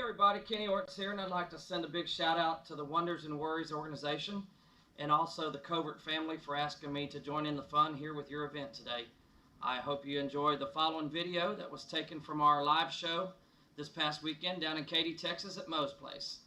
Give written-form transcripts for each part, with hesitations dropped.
everybody, Kenny Orts here, and I'd like to send a big shout out to the Wonders and Worries organization and also the Covert family for asking me to join in the fun here with your event today. I hope you enjoyed the following video that was taken from our live show this past weekend down in Katy, Texas at Moe's Place.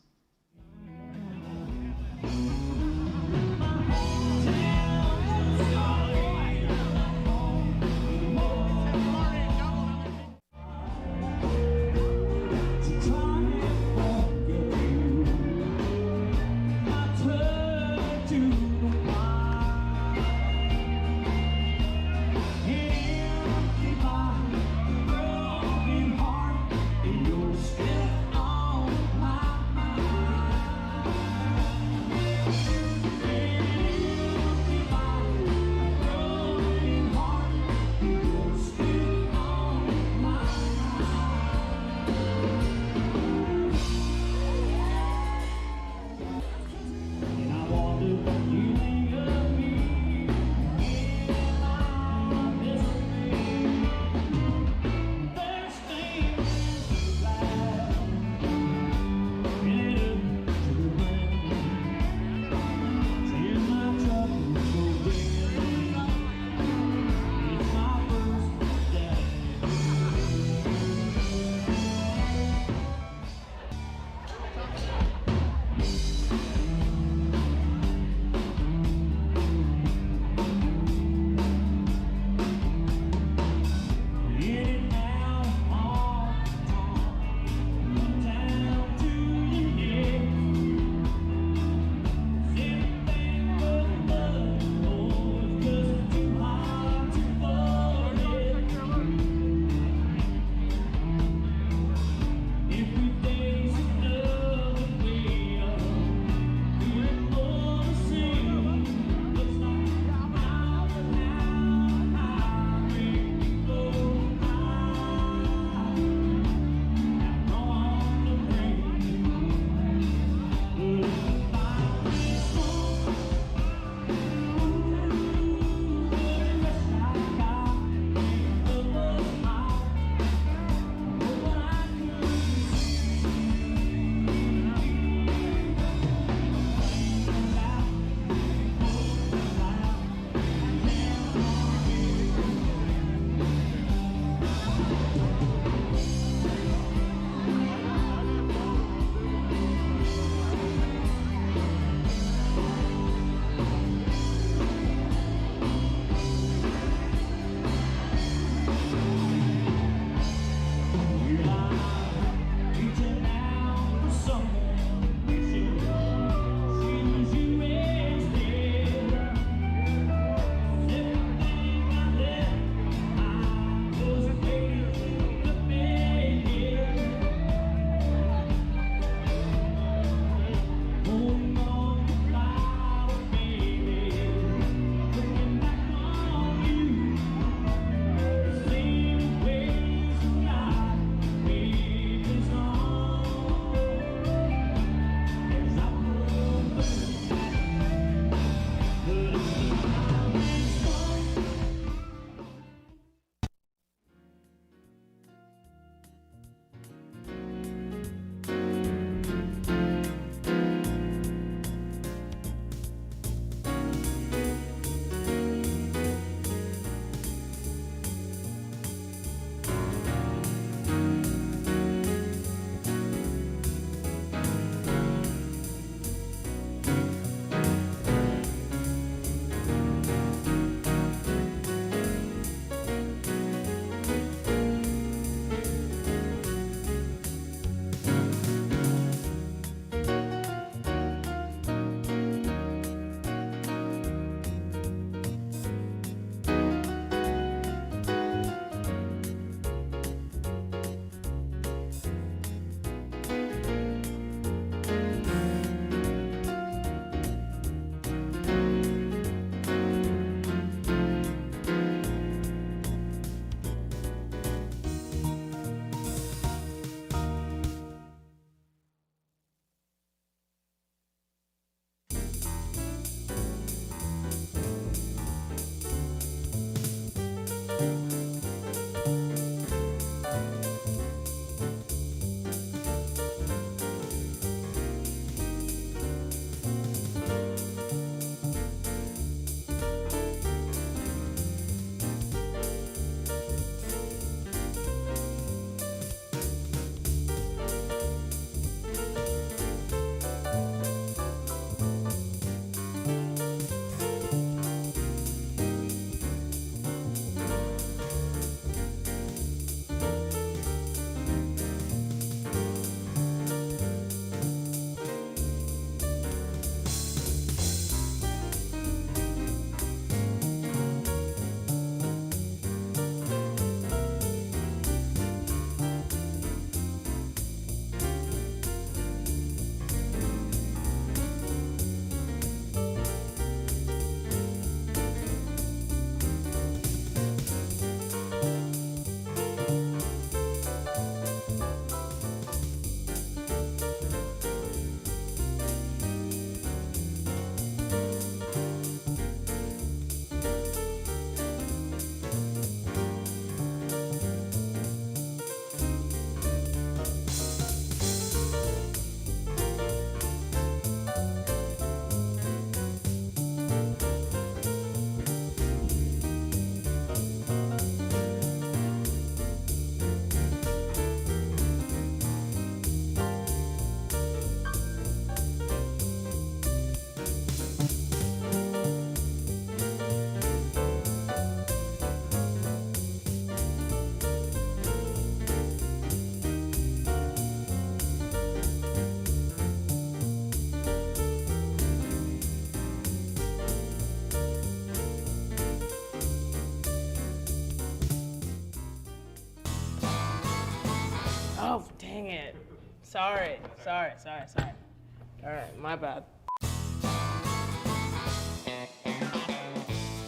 Sorry. All right, my bad.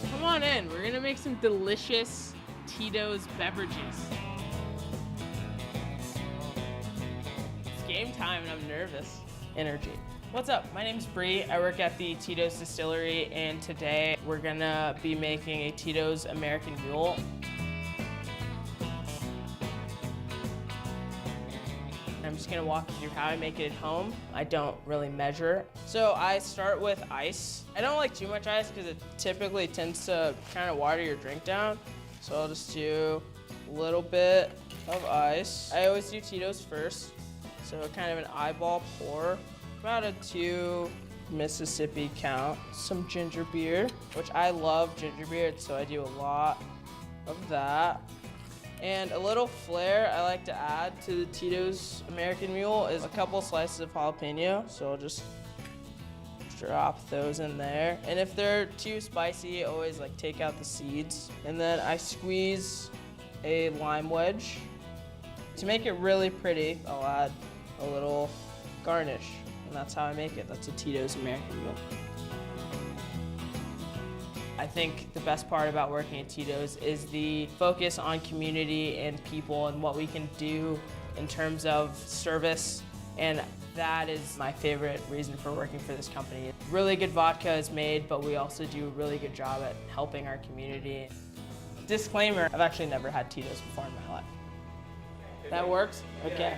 Come on in. We're gonna make some delicious Tito's beverages. It's game time and I'm nervous. Energy. What's up? My name's Bree. I work at the Tito's distillery, and today we're gonna be making a Tito's American Mule. I'm just gonna walk you through how I make it at home. I don't really measure. So I start with ice. I don't like too much ice because it typically tends to kind of water your drink down. So I'll just do a little bit of ice. I always do Tito's first. So kind of an eyeball pour. About a 2 Mississippi count. Some ginger beer, which I love ginger beer, so I do a lot of that. And a little flair I like to add to the Tito's American Mule is a couple slices of jalapeno. So I'll just drop those in there. And if they're too spicy, I always like take out the seeds. And then I squeeze a lime wedge. To make it really pretty, I'll add a little garnish. And that's how I make it. That's a Tito's American Mule. I think the best part about working at Tito's is the focus on community and people and what we can do in terms of service. And that is my favorite reason for working for this company. Really good vodka is made, but we also do a really good job at helping our community. Disclaimer, I've actually never had Tito's before in my life. That works? Okay.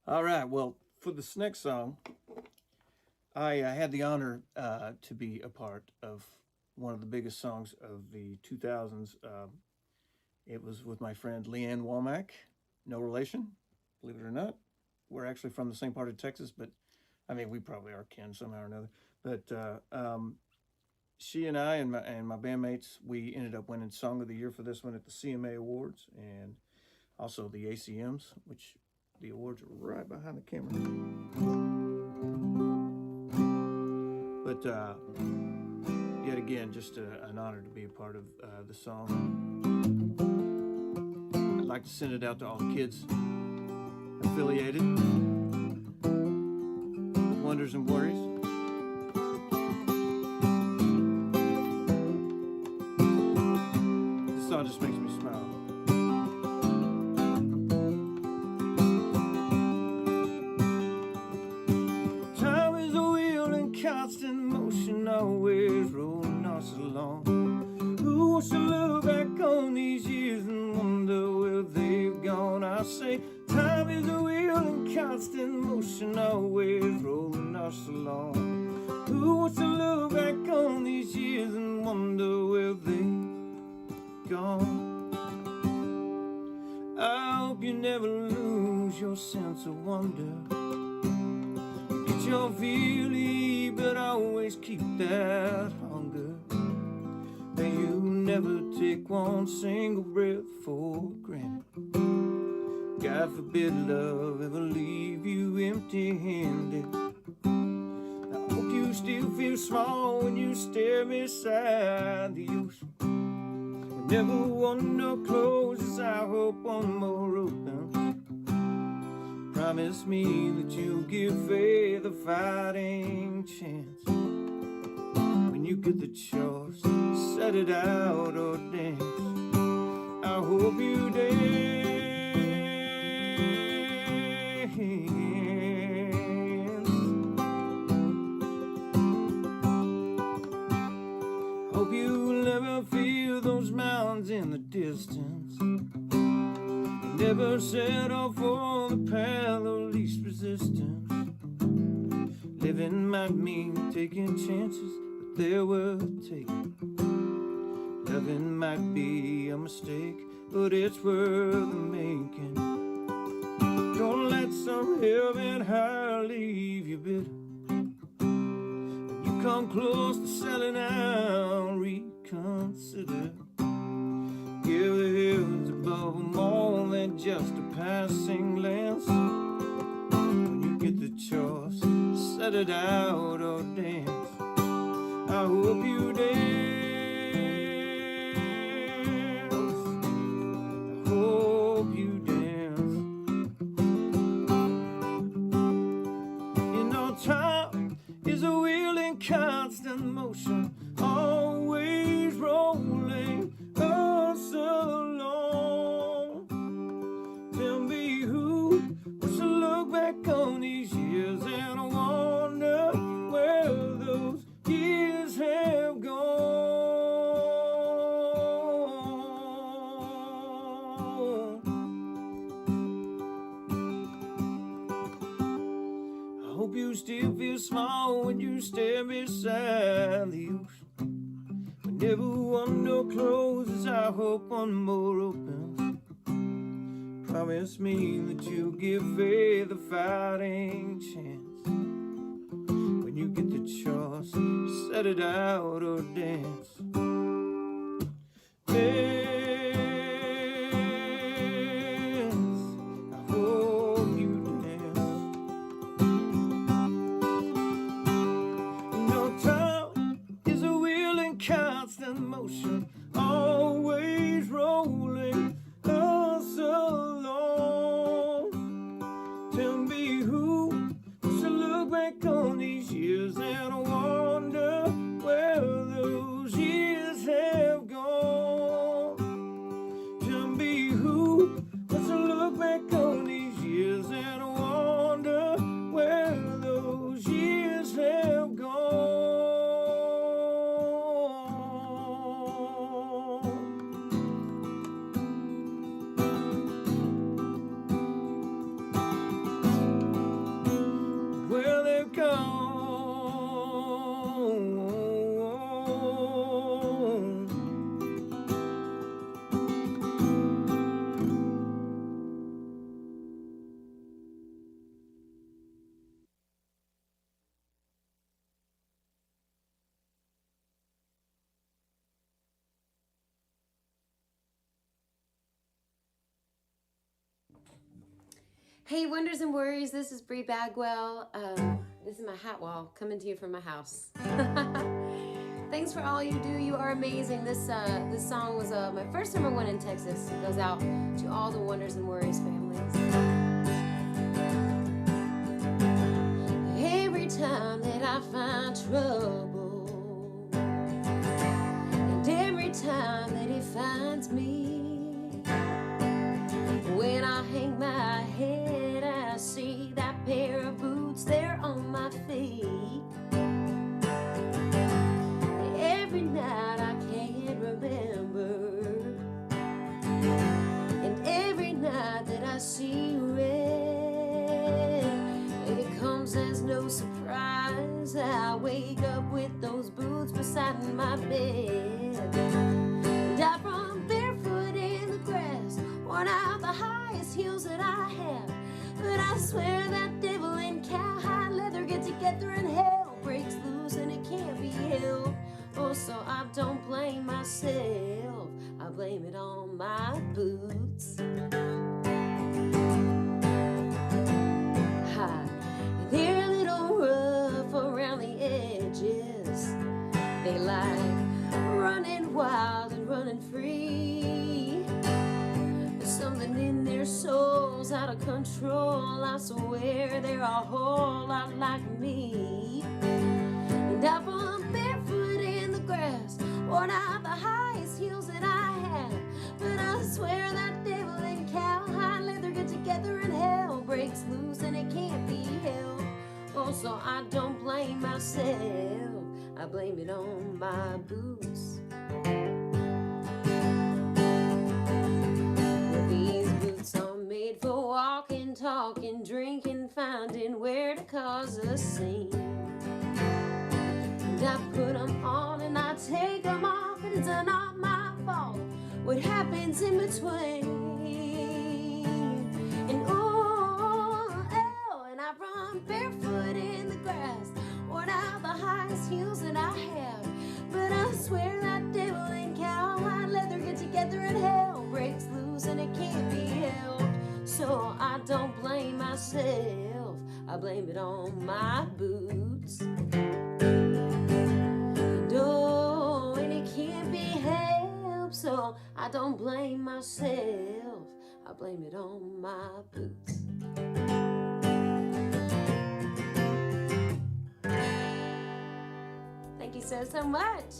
All right, well, for this next song, I had the honor to be a part of one of the biggest songs of the 2000s. It was with my friend Leanne Womack, no relation, believe it or not. We're actually from the same part of Texas, but I mean, we probably are kin somehow or another. But she and I and my bandmates, we ended up winning Song of the Year for this one at the CMA Awards and also the ACMs, which the awards are right behind the camera. But yet again, just an honor to be a part of the song. I'd like to send it out to all the kids affiliated with Wonders and Worries. This song just makes me smile. Constant motion, always rolling us along. Who wants to look back on these years and wonder where they've gone? I say time is a wheel in constant motion, always rolling us along. Who wants to look back on these years and wonder where they've gone? I hope you never lose your sense of wonder. You'll feel it, but always keep that hunger. May you never take one single breath for granted. God forbid love ever leave you empty-handed. I hope you still feel small when you stare beside the ocean. Whenever one door closes, I hope one more opens. Promise me that you'll give faith a fighting chance. When you get the choice, set it out or dance. I hope you dance. Hope you'll never feel those mountains in the distance. Never settle for the path of least resistance. Living might mean taking chances, but they're worth taking. Loving might be a mistake, but it's worth the making. Don't let some heaven high leave you bitter. When you come close to selling out, reconsider. Give the hills above them more than just a passing glance. When you get the choice, set it out or dance. I hope you dance. I hope you dance. You know time is a wheel in constant motion, always rolling. So long. Tell me who wants to look back on these years and wonder where those years have gone. I hope you still feel small when you stand beside the ocean. Whenever one door closes, I hope one more opens. Promise me that you'll give faith a fighting chance. When you get the choice, set it out or dance. Dance, I hope you dance. No time is a wheel in constant motion, always rolling, oh so long. Tell me who should look back on these years and wonder where those years have gone. Tell me who should look back on these years and wonder where those years have gone. Hey, Wonders and Worries, this is Bree Bagwell. This is my hat wall coming to you from my house. Thanks for all you do. You are amazing. This song was my first #1 in Texas. It goes out to all the Wonders and Worries families. Every time that I find trouble, and every time that it finds me, when I hang my head, I see that pair of boots there on my feet. Every night I can't remember, and every night that I see red, it comes as no surprise. I wake up with those boots beside my bed, and I run barefoot in the grass, worn out the highest heels that I have. But I swear that devil and cowhide leather get together and hell breaks loose and it can't be held. Oh, so I don't blame myself, I blame it on my boots. Hi, they're a little rough around the edges. They like running wild and running free. There's something in their souls out of control. I swear they're a whole lot like me. And I run barefoot in the grass, worn out the highest heels that I have. But I swear that devil and cowhide leather get together and hell breaks loose and it can't be held. Oh, so I don't blame myself, I blame it on my boots. Well, these boots are made for walking, talking, drinking, finding where to cause a scene. And I put them on and I take them off, and it's not my fault what happens in between. And and I run barefoot in the grass, worn out the highest heels that I have. But I swear that devil and cowhide leather get together and hell breaks loose and it can't be held. So I don't blame myself, I blame it on my boots. And it can't be helped, so I don't blame myself, I blame it on my boots. Thank you so much.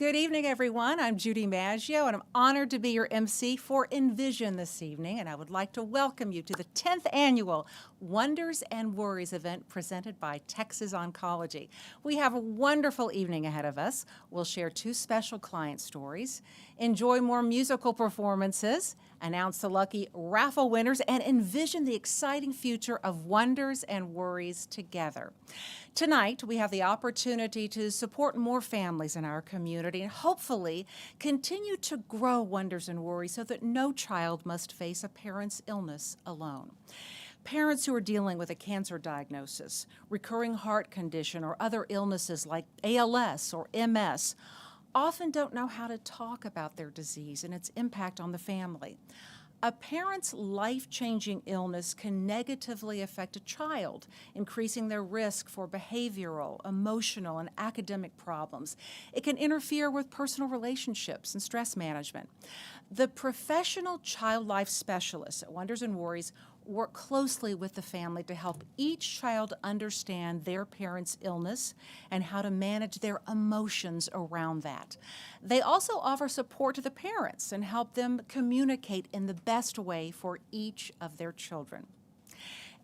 Good evening, everyone. I'm Judy Maggio, and I'm honored to be your MC for Envision this evening, and I would like to welcome you to the 10th annual Wonders and Worries event presented by Texas Oncology. We have a wonderful evening ahead of us. We'll share 2 special client stories, enjoy more musical performances, announce the lucky Raffle winners, and envision the exciting future of Wonders and Worries together. Tonight, we have the opportunity to support more families in our community and hopefully continue to grow Wonders and Worries so that no child must face a parent's illness alone. Parents who are dealing with a cancer diagnosis, recurring heart condition, or other illnesses like ALS or MS often don't know how to talk about their disease and its impact on the family. A parent's life-changing illness can negatively affect a child, increasing their risk for behavioral, emotional, and academic problems. It can interfere with personal relationships and stress management. The professional child life specialists at Wonders and Worries work closely with the family to help each child understand their parent's illness and how to manage their emotions around that. They also offer support to the parents and help them communicate in the best way for each of their children.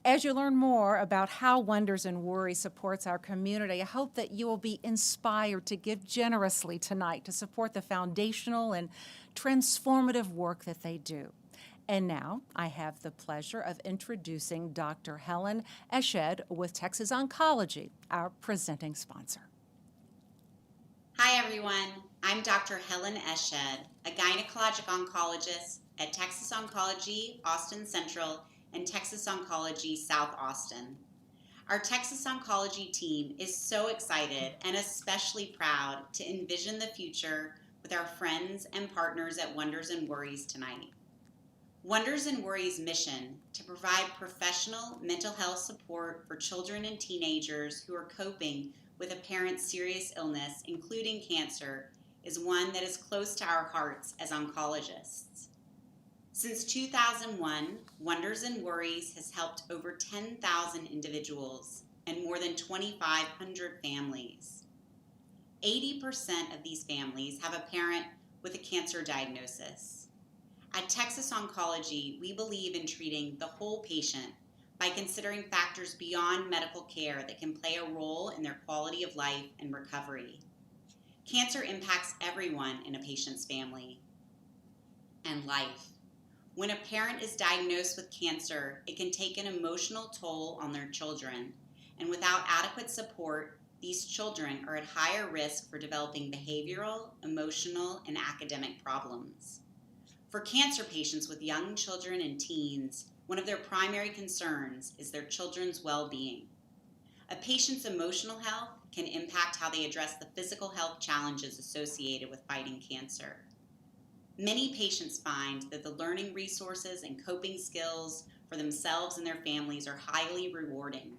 As you learn more about how Wonders and Worries supports our community, I hope that you will be inspired to give generously tonight to support the foundational and transformative work that they do. And now I have the pleasure of introducing Dr. Helen Eshed with Texas Oncology, our presenting sponsor. Hi everyone, I'm Dr. Helen Eshed, a gynecologic oncologist at Texas Oncology Austin Central and Texas Oncology South Austin. Our Texas Oncology team is so excited and especially proud to envision the future with our friends and partners at Wonders and Worries tonight. Wonders and Worries' mission to provide professional mental health support for children and teenagers who are coping with a parent's serious illness, including cancer, is one that is close to our hearts as oncologists. Since 2001, Wonders and Worries has helped over 10,000 individuals and more than 2,500 families. 80% of these families have a parent with a cancer diagnosis. At Texas Oncology, we believe in treating the whole patient by considering factors beyond medical care that can play a role in their quality of life and recovery. Cancer impacts everyone in a patient's family and life. When a parent is diagnosed with cancer, it can take an emotional toll on their children, and without adequate support, these children are at higher risk for developing behavioral, emotional, and academic problems. For cancer patients with young children and teens, one of their primary concerns is their children's well-being. A patient's emotional health can impact how they address the physical health challenges associated with fighting cancer. Many patients find that the learning resources and coping skills for themselves and their families are highly rewarding.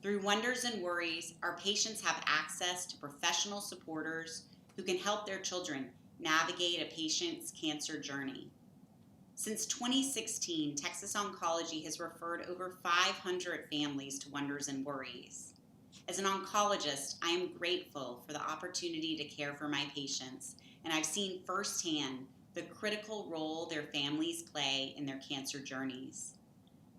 Through Wonders and Worries, our patients have access to professional supporters who can help their children navigate a patient's cancer journey. Since 2016, Texas Oncology has referred over 500 families to Wonders and Worries. As an oncologist, I am grateful for the opportunity to care for my patients, and I've seen firsthand the critical role their families play in their cancer journeys.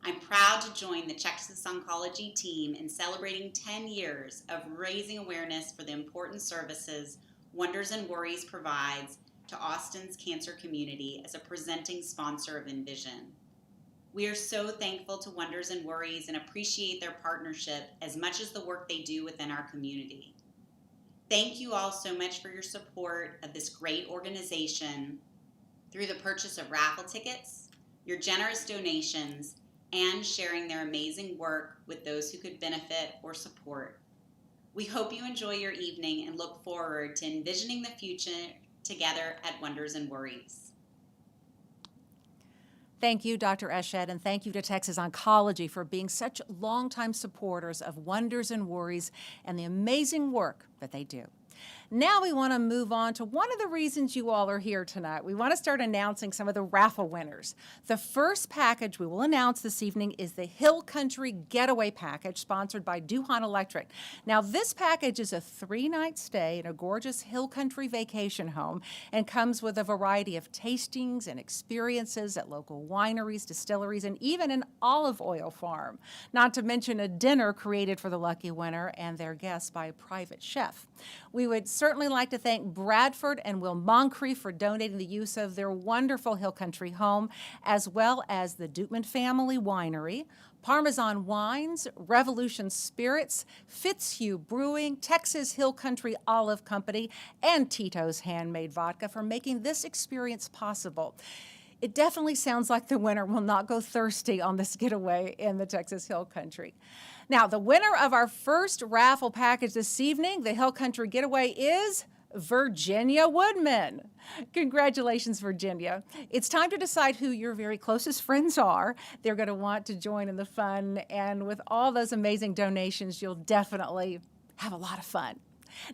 I'm proud to join the Texas Oncology team in celebrating 10 years of raising awareness for the important services Wonders and Worries provides to Austin's cancer community as a presenting sponsor of Envision. We are so thankful to Wonders and Worries and appreciate their partnership as much as the work they do within our community. Thank you all so much for your support of this great organization through the purchase of raffle tickets, your generous donations, and sharing their amazing work with those who could benefit or support. We hope you enjoy your evening and look forward to envisioning the future together at Wonders and Worries. Thank you, Dr. Eshed, and thank you to Texas Oncology for being such longtime supporters of Wonders and Worries and the amazing work that they do. Now we want to move on to one of the reasons you all are here tonight. We want to start announcing some of the raffle winners. The first package we will announce this evening is the Hill Country Getaway Package, sponsored by Duhan Electric. Now, this package is a 3-night stay in a gorgeous Hill Country vacation home and comes with a variety of tastings and experiences at local wineries, distilleries, and even an olive oil farm. Not to mention a dinner created for the lucky winner and their guests by a private chef. We would certainly like to thank Bradford and Will Moncrief for donating the use of their wonderful Hill Country home, as well as the Dukeman Family Winery, Parmesan Wines, Revolution Spirits, Fitzhugh Brewing, Texas Hill Country Olive Company, and Tito's Handmade Vodka for making this experience possible. It definitely sounds like the winner will not go thirsty on this getaway in the Texas Hill Country. Now, the winner of our first raffle package this evening, the Hill Country Getaway, is Virginia Woodman. Congratulations, Virginia. It's time to decide who your very closest friends are. They're going to want to join in the fun, and with all those amazing donations, you'll definitely have a lot of fun.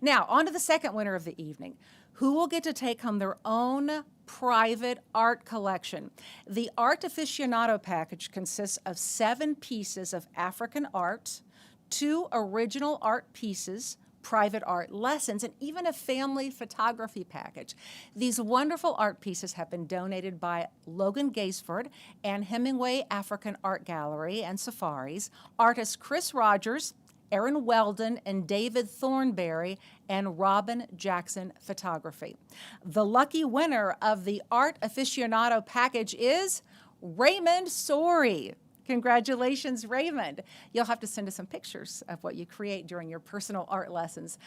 Now, on to the second winner of the evening, who will get to take home their own private art collection. The Art Aficionado package consists of 7 pieces of African art, 2 original art pieces, private art lessons, and even a family photography package. These wonderful art pieces have been donated by Logan Gaisford and Hemingway African Art Gallery and Safaris, artists Chris Rogers, Aaron Weldon, and David Thornberry, and Robin Jackson Photography. The lucky winner of the Art Aficionado package is Raymond Sorey. Congratulations, Raymond. You'll have to send us some pictures of what you create during your personal art lessons.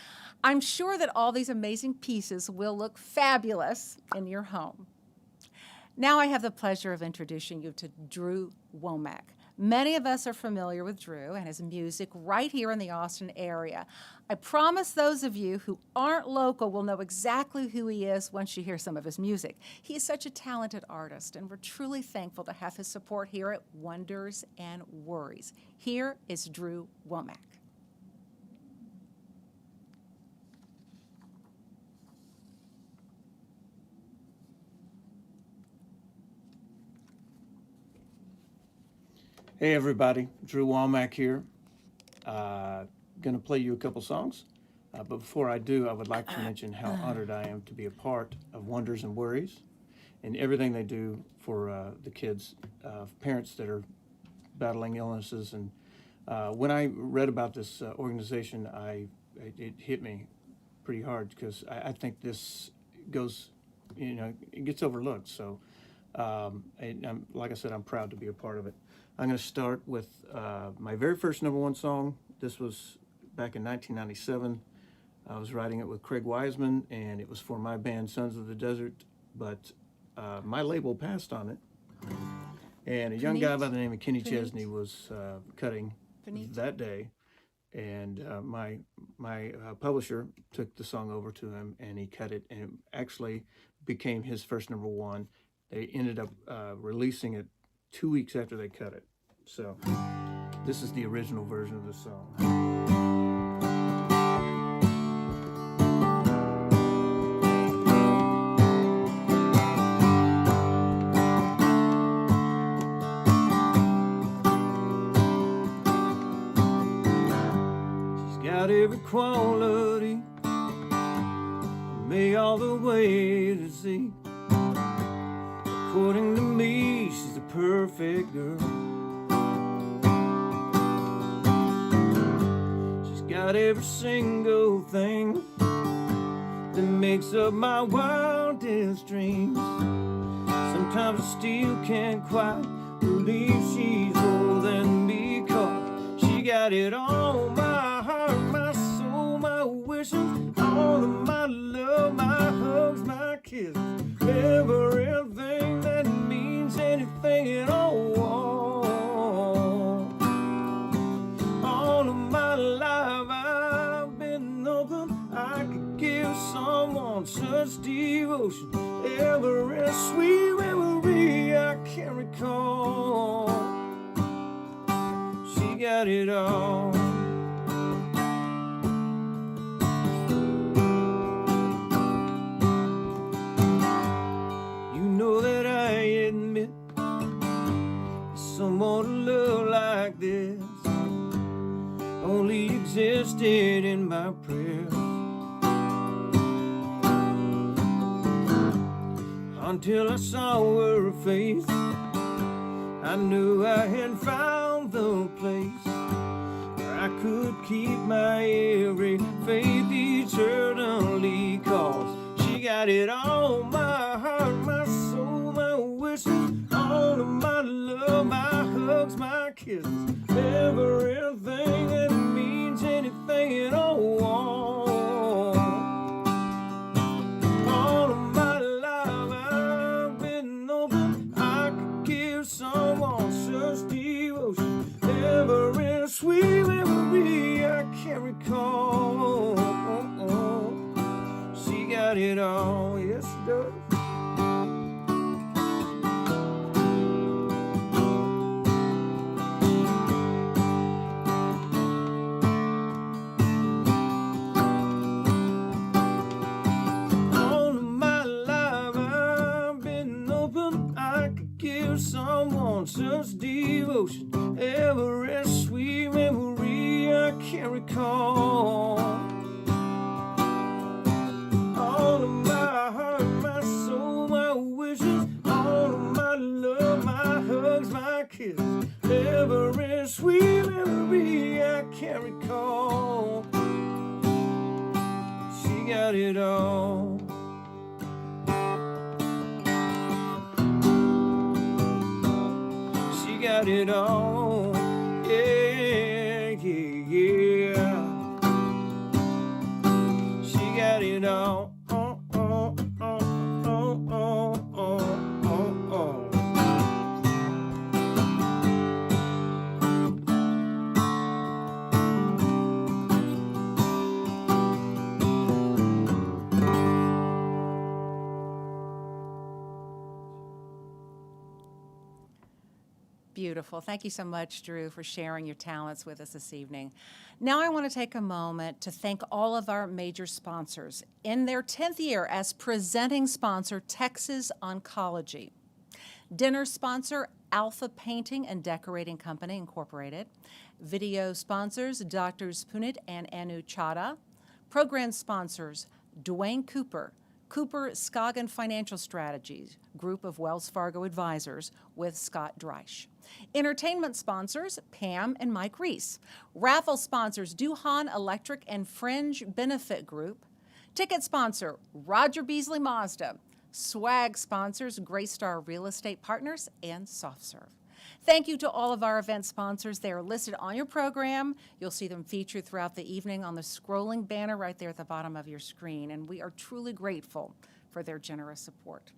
I'm sure that all these amazing pieces will look fabulous in your home. Now I have the pleasure of introducing you to Drew Womack. Many of us are familiar with Drew and his music right here in the Austin area. I promise those of you who aren't local will know exactly who he is once you hear some of his music. He is such a talented artist, and we're truly thankful to have his support here at Wonders and Worries. Here is Drew Womack. Hey everybody, Drew Womack here. Gonna play you a couple songs, but before I do, I would like to mention how honored I am to be a part of Wonders and Worries and everything they do for the kids, parents that are battling illnesses. And when I read about this organization, it hit me pretty hard because I think this goes, it gets overlooked. So, like I said, I'm proud to be a part of it. I'm going to start with my very first #1 song. This was back in 1997. I was writing it with Craig Wiseman, and it was for my band Sons of the Desert, but my label passed on it. And a young guy by the name of Kenny Chesney was cutting that day, and my publisher took the song over to him, and he cut it, and it actually became his first #1. They ended up releasing it 2 weeks after they cut it. So this is the original version of the song. She's got every quality, me all the way to Z. According to me, she's a perfect girl. She's got every single thing that makes up my wildest dreams. Sometimes I still can't quite believe she's more than me, 'cause she got it all: my heart, my soul, my wishes, all of my love, my hugs, my kisses, everything that means anything at all. All of my life I've been hoping I could give someone such devotion. Every sweet memory I can recall. She got it all. my prayers. Until I saw her face, I knew I had found the place where I could keep my every faith eternally. 'Cause she got it all, my heart, my soul, my wishes, all of my love, my hugs, my kisses, everything that means anything at all. All of my life I've been open, I could give someone such devotion, every sweet memory I can recall. She got it all, yes she does. Someone such devotion, every sweet memory I can recall. All of my heart, my soul, my wishes, all of my love, my hugs, my kisses, every sweet memory I can recall. She got it all. Got it all, yeah, yeah, yeah. She got it all, oh, oh, oh, oh, oh, oh, oh, Beautiful. Thank you so much, Drew, for sharing your talents with us this evening. Now I want to take a moment to thank all of our major sponsors in their 10th year as presenting sponsor, Texas Oncology. Dinner sponsor, Alpha Painting and Decorating Company, Incorporated. Video sponsors, Drs. Punit and Anu Chadha. Program sponsors, Dwayne Cooper, Cooper Scoggin Financial Strategies, group of Wells Fargo advisors with Scott Dreich. Entertainment sponsors, Pam and Mike Reese. Raffle sponsors, Duhan Electric and Fringe Benefit Group. Ticket sponsor, Roger Beasley Mazda. Swag sponsors, Graystar Real Estate Partners and SoftServe. Thank you to all of our event sponsors. They are listed on your program. You'll see them featured throughout the evening on the scrolling banner right there at the bottom of your screen, and we are truly grateful for their generous support.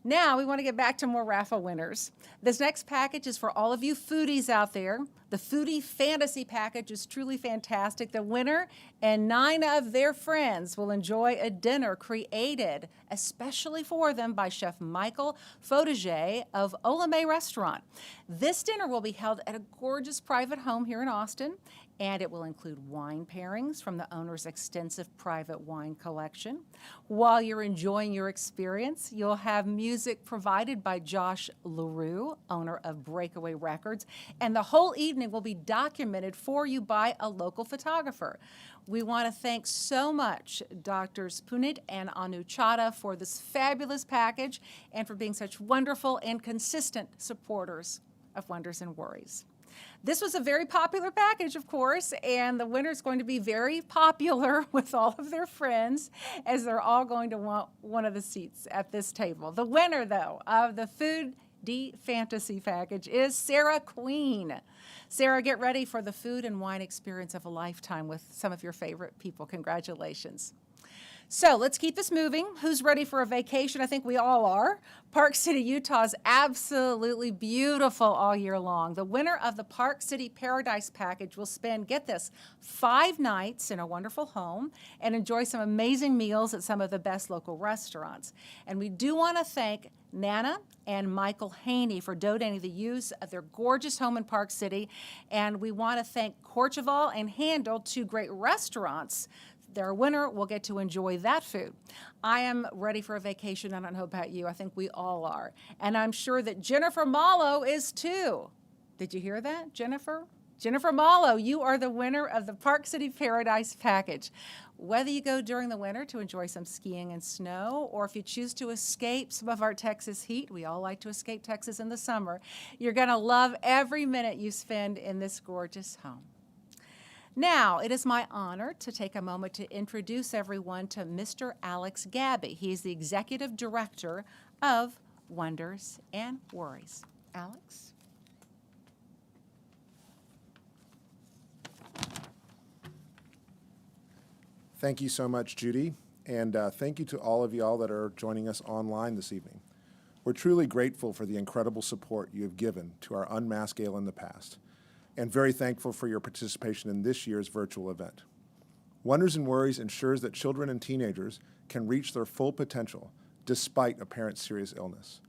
Now we want to get back to more raffle winners. This next package is for all of you foodies out there. The Foodie Fantasy Package is truly fantastic. The winner and 9 of their friends will enjoy a dinner created especially for them by Chef Michael Fotiger of Olame Restaurant. This dinner will be held at a gorgeous private home here in Austin, and it will include wine pairings from the owner's extensive private wine collection. While you're enjoying your experience, you'll have music provided by Josh LaRue, owner of Breakaway Records, and the whole evening will be documented for you by a local photographer. We want to thank so much Drs. Punit and Anu Chadha for this fabulous package and for being such wonderful and consistent supporters of Wonders and Worries. This was a very popular package, of course, and the winner is going to be very popular with all of their friends, as they're all going to want one of the seats at this table. The winner, though, of the Foodie Fantasy Package is Sarah Queen. Sarah, get ready for the food and wine experience of a lifetime with some of your favorite people. Congratulations. So let's keep this moving. Who's ready for a vacation? I think we all are. Park City, Utah is absolutely beautiful all year long. The winner of the Park City Paradise Package will spend, get this, 5 nights in a wonderful home and enjoy some amazing meals at some of the best local restaurants. And we do want to thank Nana and Michael Haney for donating the use of their gorgeous home in Park City. And we want to thank Courchevel and Handel, 2 great restaurants. Their winner will get to enjoy that food. I am ready for a vacation. I don't know about you. I think we all are. And I'm sure that Jennifer Malo is too. Did you hear that, Jennifer? Jennifer Mallow, you are the winner of the Park City Paradise package. Whether you go during the winter to enjoy some skiing and snow, or if you choose to escape some of our Texas heat, we all like to escape Texas in the summer, you're going to love every minute you spend in this gorgeous home. Now, it is my honor to take a moment to introduce everyone to Mr. Alex Gabby. He's the Executive Director of Wonders and Worries. Alex? Thank you so much, Judy, and thank you to all of y'all that are joining us online this evening. We're truly grateful for the incredible support you have given to our Unmasked Gala in the past, and very thankful for your participation in this year's virtual event. Wonders and Worries ensures that children and teenagers can reach their full potential despite a parent's serious illness.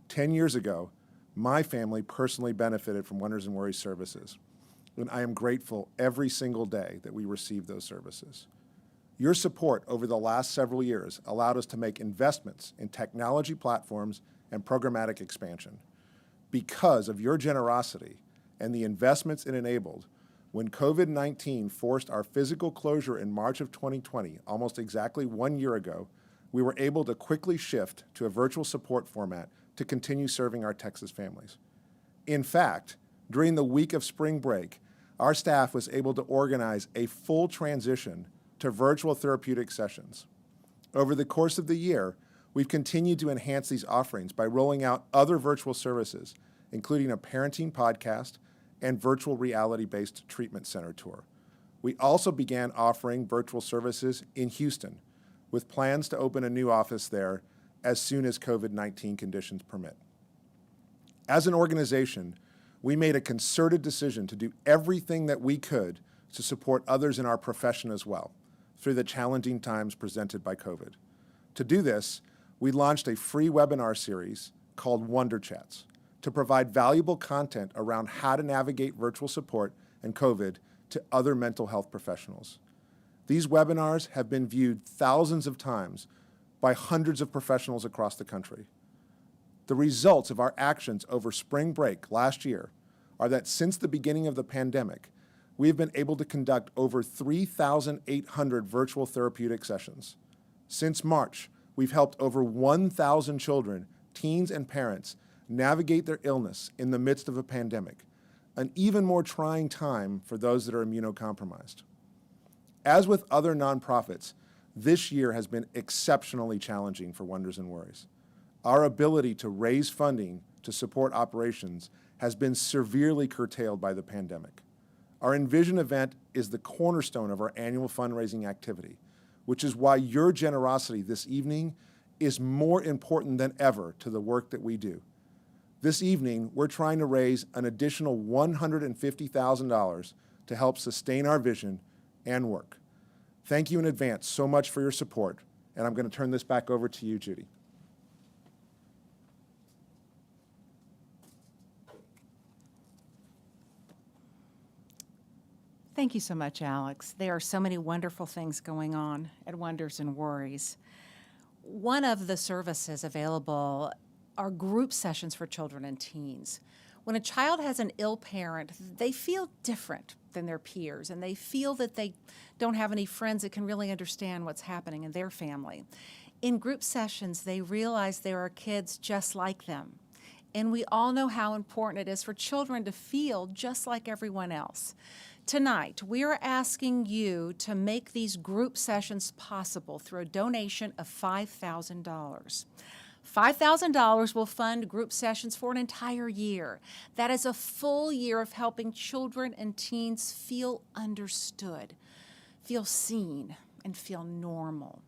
10 years ago, my family personally benefited from Wonders and Worries services, and I am grateful every single day that we receive those services. Your support over the last several years allowed us to make investments in technology platforms and programmatic expansion. Because of your generosity and the investments it enabled, when COVID-19 forced our physical closure in March of 2020, almost exactly 1 year ago, we were able to quickly shift to a virtual support format to continue serving our Texas families. In fact, during the week of spring break, our staff was able to organize a full transition to virtual therapeutic sessions. Over the course of the year, we've continued to enhance these offerings by rolling out other virtual services, including a parenting podcast and virtual reality-based treatment center tour. We also began offering virtual services in Houston, with plans to open a new office there as soon as COVID-19 conditions permit. As an organization, we made a concerted decision to do everything that we could to support others in our profession as well, through the challenging times presented by COVID. To do this, we launched a free webinar series called Wonder Chats to provide valuable content around how to navigate virtual support and COVID to other mental health professionals. These webinars have been viewed thousands of times by hundreds of professionals across the country. The results of our actions over spring break last year are that since the beginning of the pandemic, we have been able to conduct over 3,800 virtual therapeutic sessions. Since March, we've helped over 1,000 children, teens, and parents navigate their illness in the midst of a pandemic, an even more trying time for those that are immunocompromised. As with other nonprofits, this year has been exceptionally challenging for Wonders and Worries. Our ability to raise funding to support operations has been severely curtailed by the pandemic. Our Envision event is the cornerstone of our annual fundraising activity, which is why your generosity this evening is more important than ever to the work that we do. This evening, we're trying to raise an additional $150,000 to help sustain our vision and work. Thank you in advance so much for your support, and I'm going to turn this back over to you, Judy. Thank you so much, Alex. There are so many wonderful things going on at Wonders and Worries. One of the services available are group sessions for children and teens. When a child has an ill parent, they feel different than their peers, and they feel that they don't have any friends that can really understand what's happening in their family. In group sessions, they realize there are kids just like them. And we all know how important it is for children to feel just like everyone else. Tonight, we are asking you to make these group sessions possible through a donation of $5,000. $5,000 will fund group sessions for an entire year. That is a full year of helping children and teens feel understood, feel seen, and feel normal.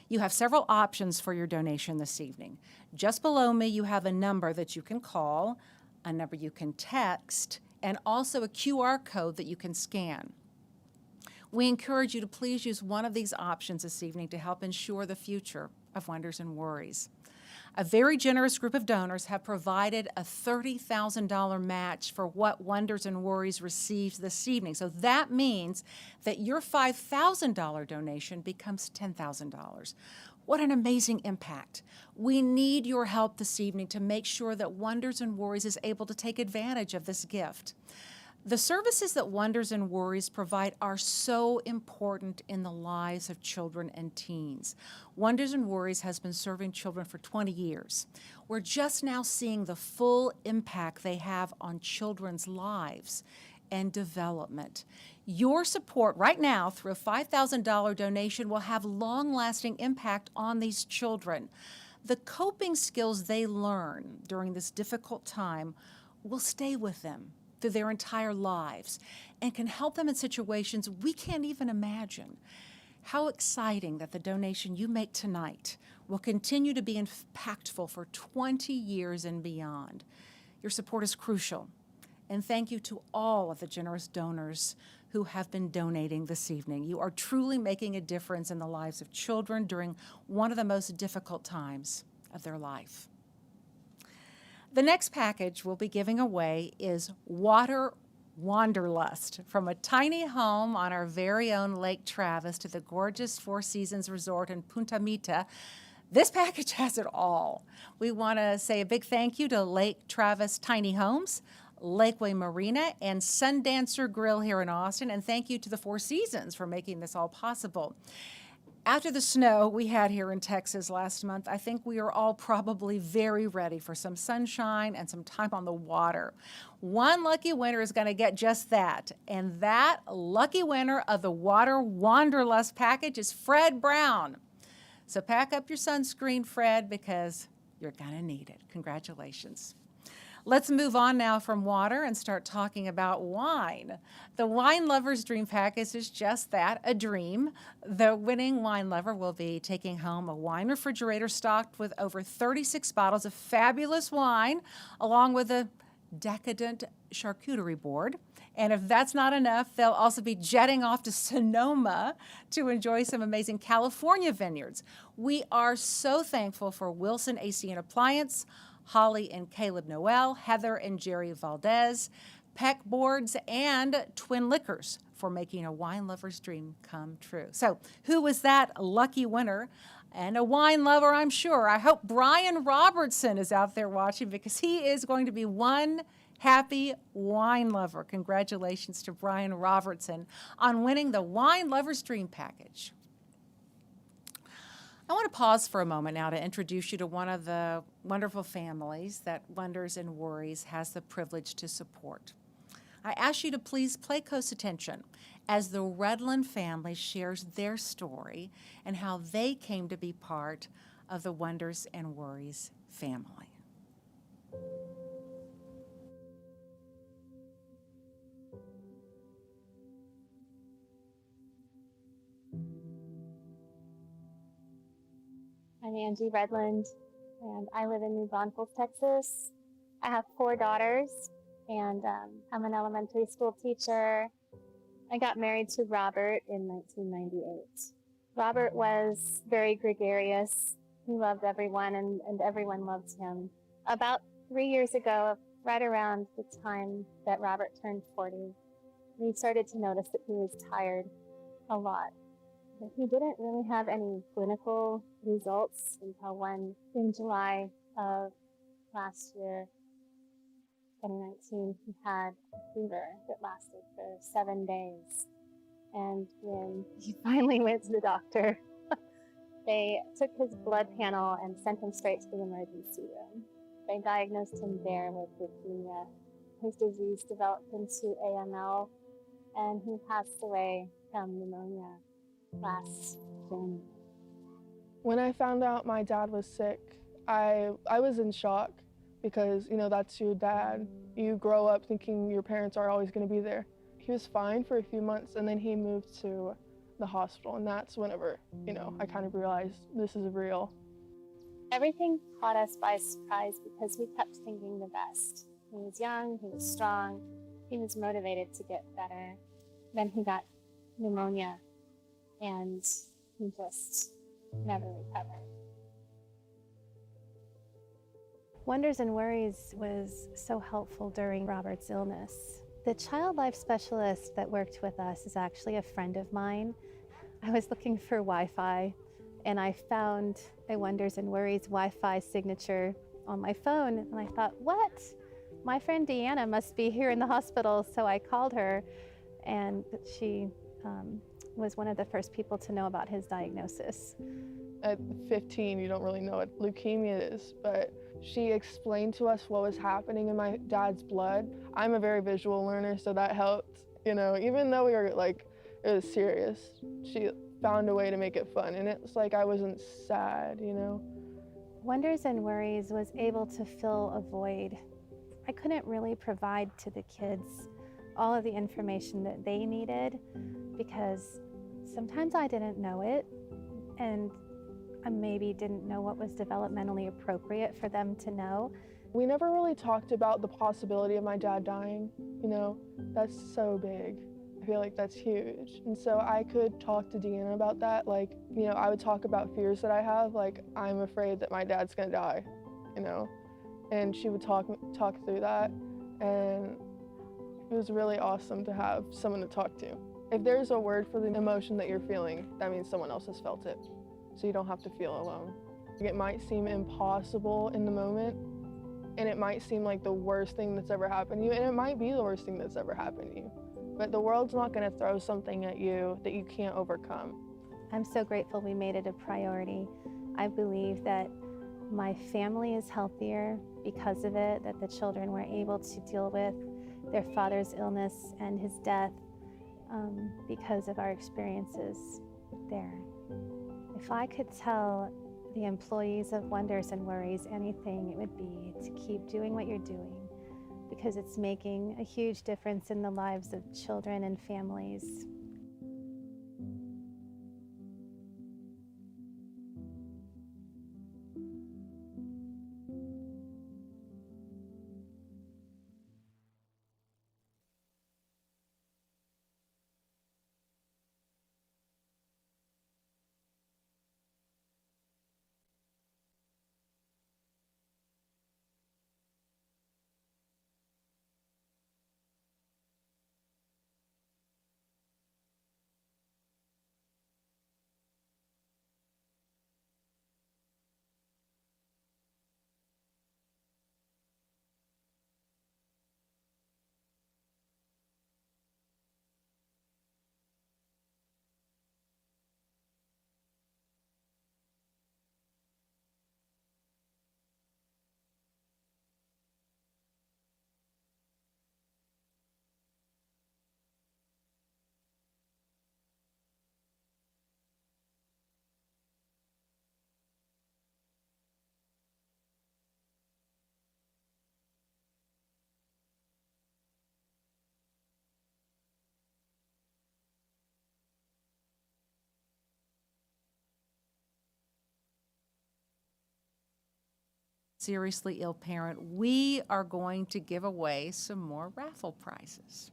You have several options for your donation this evening. Just below me, you have a number that you can call, a number you can text, and also a QR code that you can scan. We encourage you to please use one of these options this evening to help ensure the future of Wonders and Worries. A very generous group of donors have provided a $30,000 match for what Wonders and Worries receives this evening. So that means that your $5,000 donation becomes $10,000. What an amazing impact. We need your help this evening to make sure that Wonders and Worries is able to take advantage of this gift. The services that Wonders and Worries provide are so important in the lives of children and teens. Wonders and Worries has been serving children for 20 years. We're just now seeing the full impact they have on children's lives and development. Your support right now through a $5,000 donation will have long-lasting impact on these children. The coping skills they learn during this difficult time will stay with them through their entire lives and can help them in situations we can't even imagine. How exciting that the donation you make tonight will continue to be impactful for 20 years and beyond. Your support is crucial. And thank you to all of the generous donors who have been donating this evening. You are truly making a difference in the lives of children during one of the most difficult times of their life. The next package we'll be giving away is Water Wanderlust. From a tiny home on our very own Lake Travis to the gorgeous Four Seasons Resort in Punta Mita, this package has it all. We want to say a big thank you to Lake Travis Tiny Homes, Lakeway Marina, and Sundancer Grill here in Austin, and thank you to the Four Seasons for making this all possible. After the snow we had here in Texas last month, I think we are all probably very ready for some sunshine and some time on the water. One lucky winner is going to get just that, and that lucky winner of the Water Wanderlust package is Fred Brown. So pack up your sunscreen, Fred, because you're going to need it. Congratulations. Let's move on now from water and start talking about wine. The Wine Lover's Dream Package is just that, a dream. The winning wine lover will be taking home a wine refrigerator stocked with over 36 bottles of fabulous wine, along with a decadent charcuterie board. And if that's not enough, they'll also be jetting off to Sonoma to enjoy some amazing California vineyards. We are so thankful for Wilson AC and Appliance, Holly and Caleb Noel, Heather and Jerry Valdez, Peck Boards, and Twin Liquors for making a wine lover's dream come true. So who was that lucky winner? And a wine lover, I'm sure. I hope Brian Robertson is out there watching because he is going to be one happy wine lover. Congratulations to Brian Robertson on winning the Wine Lover's Dream Package. I want to pause for a moment now to introduce you to one of the wonderful families that Wonders and Worries has the privilege to support. I ask you to please pay close attention as the Redland family shares their story and how they came to be part of the Wonders and Worries family. I'm Angie Redland, and I live in New Braunfels, Texas. I have 4 daughters, and I'm an elementary school teacher. I got married to Robert in 1998. Robert was very gregarious. He loved everyone, and everyone loved him. About 3 years ago, right around the time that Robert turned 40, we started to notice that he was tired a lot. But he didn't really have any clinical results until in July of last year, 2019, he had a fever that lasted for 7 days. And when he finally went to the doctor, they took his blood panel and sent him straight to the emergency room. They diagnosed him there with leukemia. His disease developed into AML, and he passed away from pneumonia last January. When I found out my dad was sick, I was in shock because, that's your dad. You grow up thinking your parents are always going to be there. He was fine for a few months, and then he moved to the hospital, and that's whenever, I kind of realized this is real. Everything caught us by surprise because we kept thinking the best. He was young, he was strong, he was motivated to get better. Then he got pneumonia, and he just never recovered. Wonders and Worries was so helpful during Robert's illness. The child life specialist that worked with us is actually a friend of mine. I was looking for Wi-Fi, and I found a Wonders and Worries Wi-Fi signature on my phone, and I thought, what? My friend Deanna must be here in the hospital, so I called her, and she was one of the first people to know about his diagnosis. At 15, you don't really know what leukemia is, but she explained to us what was happening in my dad's blood. I'm a very visual learner, so that helped. You know, even though we were like, it was serious, she found a way to make it fun, and it was like I wasn't sad, you know? Wonders and Worries was able to fill a void. I couldn't really provide to the kids all of the information that they needed because sometimes I didn't know it, and I maybe didn't know what was developmentally appropriate for them to know. We never really talked about the possibility of my dad dying, you know? That's so big. I feel like that's huge. And so I could talk to Deanna about that. Like, you know, I would talk about fears that I have, like I'm afraid that my dad's gonna die, you know? And she would talk through that, and it was really awesome to have someone to talk to. If there's a word for the emotion that you're feeling, that means someone else has felt it, so you don't have to feel alone. It might seem impossible in the moment, and it might seem like the worst thing that's ever happened to you, and it might be the worst thing that's ever happened to you, but the world's not gonna throw something at you that you can't overcome. I'm so grateful we made it a priority. I believe that my family is healthier because of it, that the children were able to deal with their father's illness and his death because of our experiences there. If I could tell the employees of Wonders and Worries anything, it would be to keep doing what you're doing because it's making a huge difference in the lives of children and families. Seriously ill parent, we are going to give away some more raffle prizes.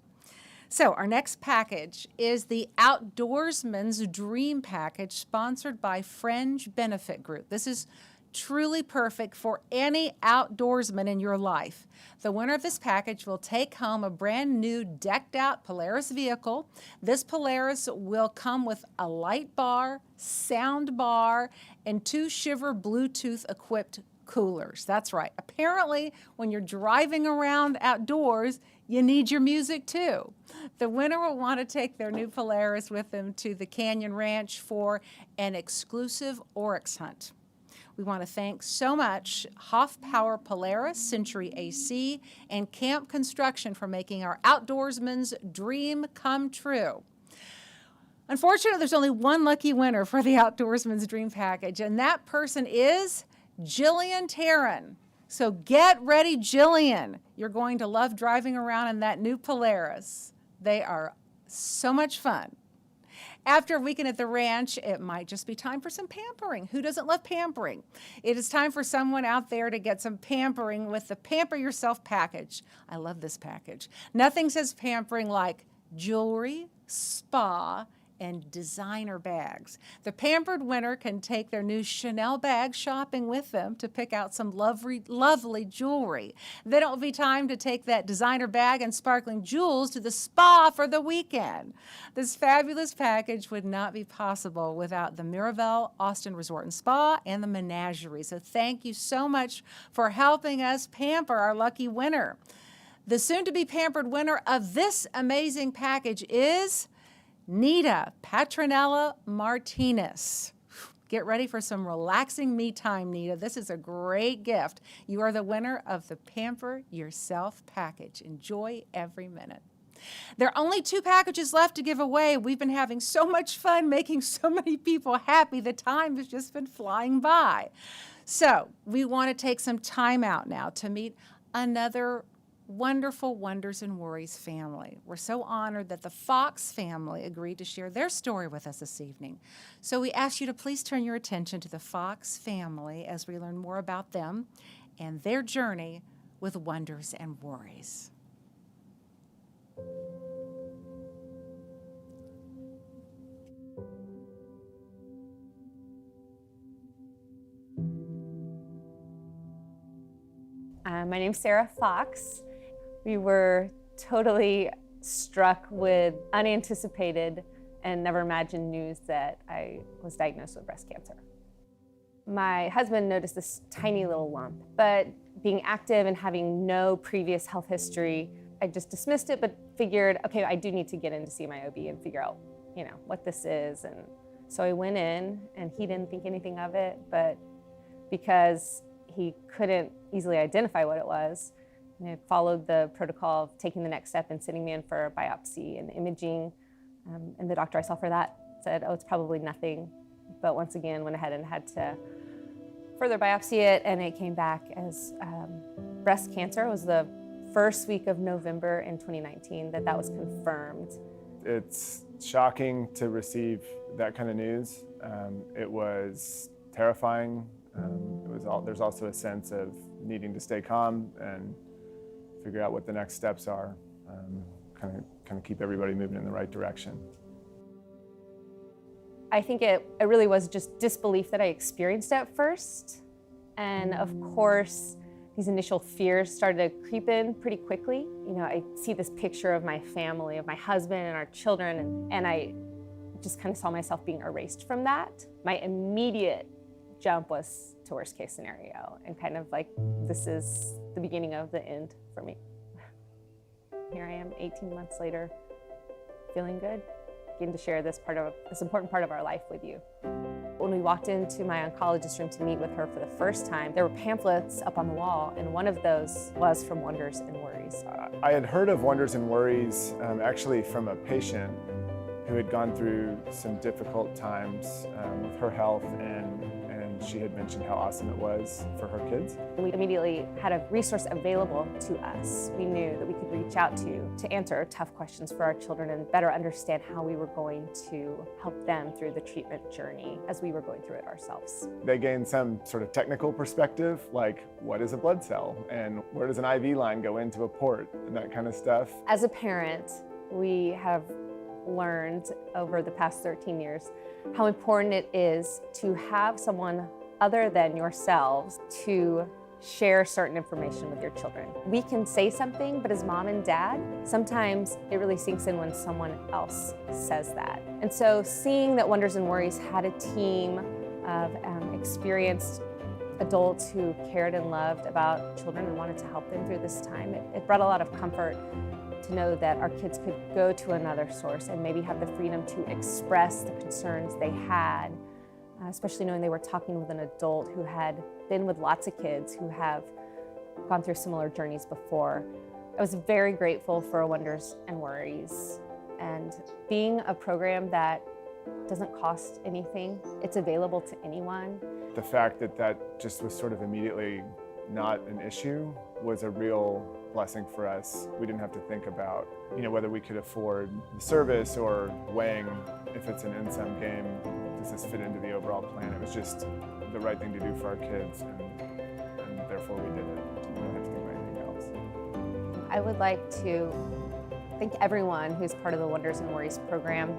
So our next package is the Outdoorsman's Dream Package, sponsored by Fringe Benefit Group. This is truly perfect for any outdoorsman in your life. The winner of this package will take home a brand new decked out Polaris vehicle. This Polaris will come with a light bar, sound bar, and 2 Shiver Bluetooth equipped coolers. That's right. Apparently, when you're driving around outdoors, you need your music too. The winner will want to take their new Polaris with them to the Canyon Ranch for an exclusive oryx hunt. We want to thank so much Hoff Power Polaris, Century AC, and Camp Construction for making our outdoorsman's dream come true. Unfortunately, there's only one lucky winner for the Outdoorsman's Dream Package, and that person is Jillian Taryn. So get ready, Jillian. You're going to love driving around in that new Polaris. They are so much fun. After a weekend at the ranch, it might just be time for some pampering. Who doesn't love pampering? It is time for someone out there to get some pampering with the Pamper Yourself package. I love this package. Nothing says pampering like jewelry, spa, and designer bags. The pampered winner can take their new Chanel bag shopping with them to pick out some lovely jewelry. Then it'll be time to take that designer bag and sparkling jewels to the spa for the weekend. This fabulous package would not be possible without the Miraval Austin Resort and Spa and the Menagerie. So thank you so much for helping us pamper our lucky winner. The soon-to-be pampered winner of this amazing package is Nita Patronella Martinez. Get ready for some relaxing me time, Nita. This is a great gift. You are the winner of the Pamper Yourself package. Enjoy every minute. There are only 2 packages left to give away. We've been having so much fun making so many people happy. The time has just been flying by. So we want to take some time out now to meet another wonderful Wonders and Worries family. We're so honored that the Fox family agreed to share their story with us this evening. So we ask you to please turn your attention to the Fox family as we learn more about them and their journey with Wonders and Worries. My name's Sarah Fox. We were totally struck with unanticipated and never imagined news that I was diagnosed with breast cancer. My husband noticed this tiny little lump, but being active and having no previous health history, I just dismissed it, but figured, okay, I do need to get in to see my OB and figure out, what this is. And so I went in, and he didn't think anything of it, but because he couldn't easily identify what it was, followed the protocol of taking the next step and sending me in for a biopsy and imaging. And the doctor I saw for that said, oh, it's probably nothing. But once again, went ahead and had to further biopsy it, and it came back as breast cancer. It was the first week of November in 2019 that was confirmed. It's shocking to receive that kind of news. It was terrifying. There's also a sense of needing to stay calm and figure out what the next steps are, kind of keep everybody moving in the right direction. I think it really was just disbelief that I experienced at first. And of course, these initial fears started to creep in pretty quickly. I see this picture of my family, of my husband and our children, and I just kind of saw myself being erased from that. My immediate jump was to worst case scenario, and kind of like, this is the beginning of the end for me. Here I am 18 months later, feeling good, getting to share this important part of our life with you. When we walked into my oncologist room to meet with her for the first time, there were pamphlets up on the wall, and one of those was from Wonders and Worries. I had heard of Wonders and Worries actually from a patient who had gone through some difficult times with her health, and she had mentioned how awesome it was for her kids. We immediately had a resource available to us. We knew that we could reach out to answer tough questions for our children and better understand how we were going to help them through the treatment journey as we were going through it ourselves. They gained some sort of technical perspective, like what is a blood cell and where does an IV line go into a port and that kind of stuff. As a parent, we have learned over the past 13 years how important it is to have someone other than yourselves to share certain information with your children. We can say something, but as mom and dad, sometimes it really sinks in when someone else says that. And so seeing that Wonders and Worries had a team of experienced adults who cared and loved about children and wanted to help them through this time, it brought a lot of comfort to know that our kids could go to another source and maybe have the freedom to express the concerns they had, especially knowing they were talking with an adult who had been with lots of kids who have gone through similar journeys before. I was very grateful for Wonders and Worries, and being a program that doesn't cost anything, it's available to anyone. The fact that just was sort of immediately not an issue was a real blessing for us. We didn't have to think about, whether we could afford the service or weighing if it's an in-sum game, does this fit into the overall plan? It was just the right thing to do for our kids, and therefore we did it. We didn't have to think about anything else. I would like to thank everyone who's part of the Wonders and Worries program.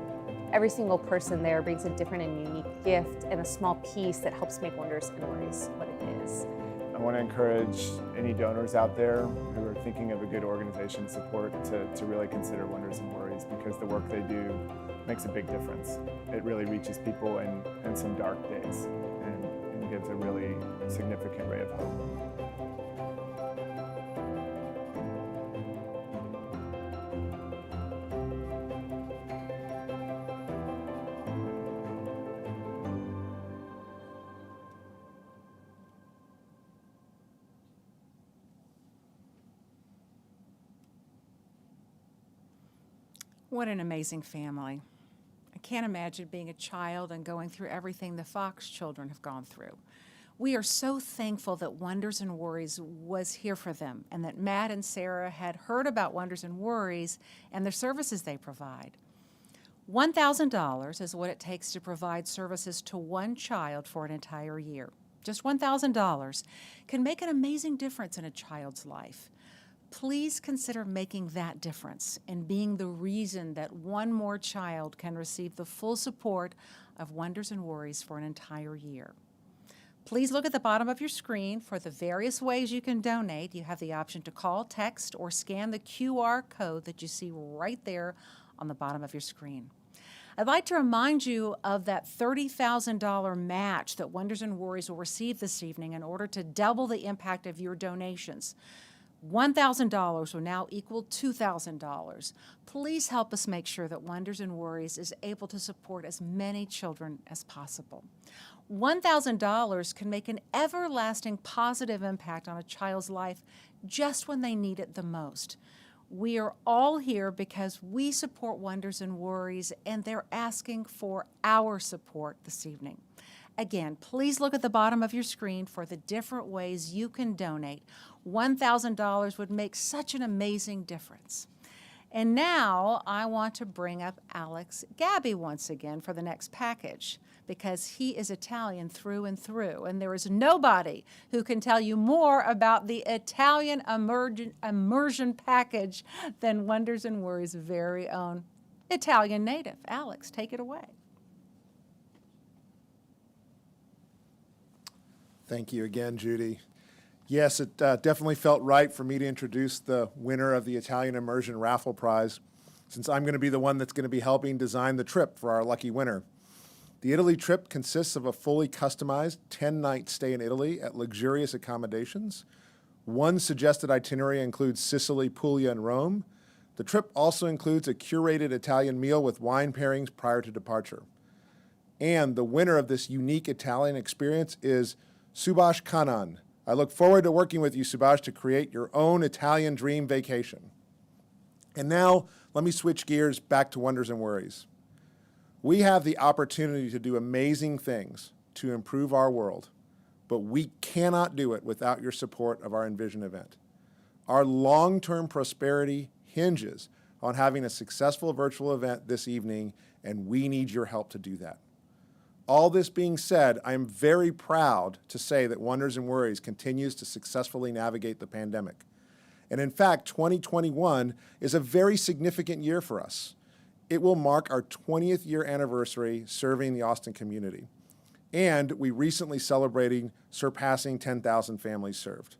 Every single person there brings a different and unique gift and a small piece that helps make Wonders and Worries what it is. I want to encourage any donors out there who are thinking of a good organization support to really consider Wonders and Worries, because the work they do makes a big difference. It really reaches people in some dark days and gives a really significant ray of hope. What an amazing family. I can't imagine being a child and going through everything the Fox children have gone through. We are so thankful that Wonders and Worries was here for them, and that Matt and Sarah had heard about Wonders and Worries and the services they provide. $1,000 is what it takes to provide services to one child for an entire year. Just $1,000 can make an amazing difference in a child's life. Please consider making that difference and being the reason that one more child can receive the full support of Wonders and Worries for an entire year. Please look at the bottom of your screen for the various ways you can donate. You have the option to call, text, or scan the QR code that you see right there on the bottom of your screen. I'd like to remind you of that $30,000 match that Wonders and Worries will receive this evening in order to double the impact of your donations. $1,000 will now equal $2,000. Please help us make sure that Wonders and Worries is able to support as many children as possible. $1,000 can make an everlasting positive impact on a child's life just when they need it the most. We are all here because we support Wonders and Worries, and they're asking for our support this evening. Again, please look at the bottom of your screen for the different ways you can donate. $1,000 would make such an amazing difference. And now I want to bring up Alex Gabby once again for the next package, because he is Italian through and through, and there is nobody who can tell you more about the Italian immersion package than Wonders and Worries' very own Italian native. Alex, take it away. Thank you again, Judy. Yes, it definitely felt right for me to introduce the winner of the Italian Immersion Raffle Prize, since I'm going to be the one that's going to be helping design the trip for our lucky winner. The Italy trip consists of a fully customized 10-night stay in Italy at luxurious accommodations. One suggested itinerary includes Sicily, Puglia, and Rome. The trip also includes a curated Italian meal with wine pairings prior to departure. And the winner of this unique Italian experience is Subhash Kannan. I look forward to working with you, Subhash, to create your own Italian dream vacation. And now, let me switch gears back to Wonders and Worries. We have the opportunity to do amazing things to improve our world, but we cannot do it without your support of our Envision event. Our long-term prosperity hinges on having a successful virtual event this evening, and we need your help to do that. All this being said, I am very proud to say that Wonders and Worries continues to successfully navigate the pandemic. And in fact, 2021 is a very significant year for us. It will mark our 20th year anniversary serving the Austin community. And we recently celebrating surpassing 10,000 families served.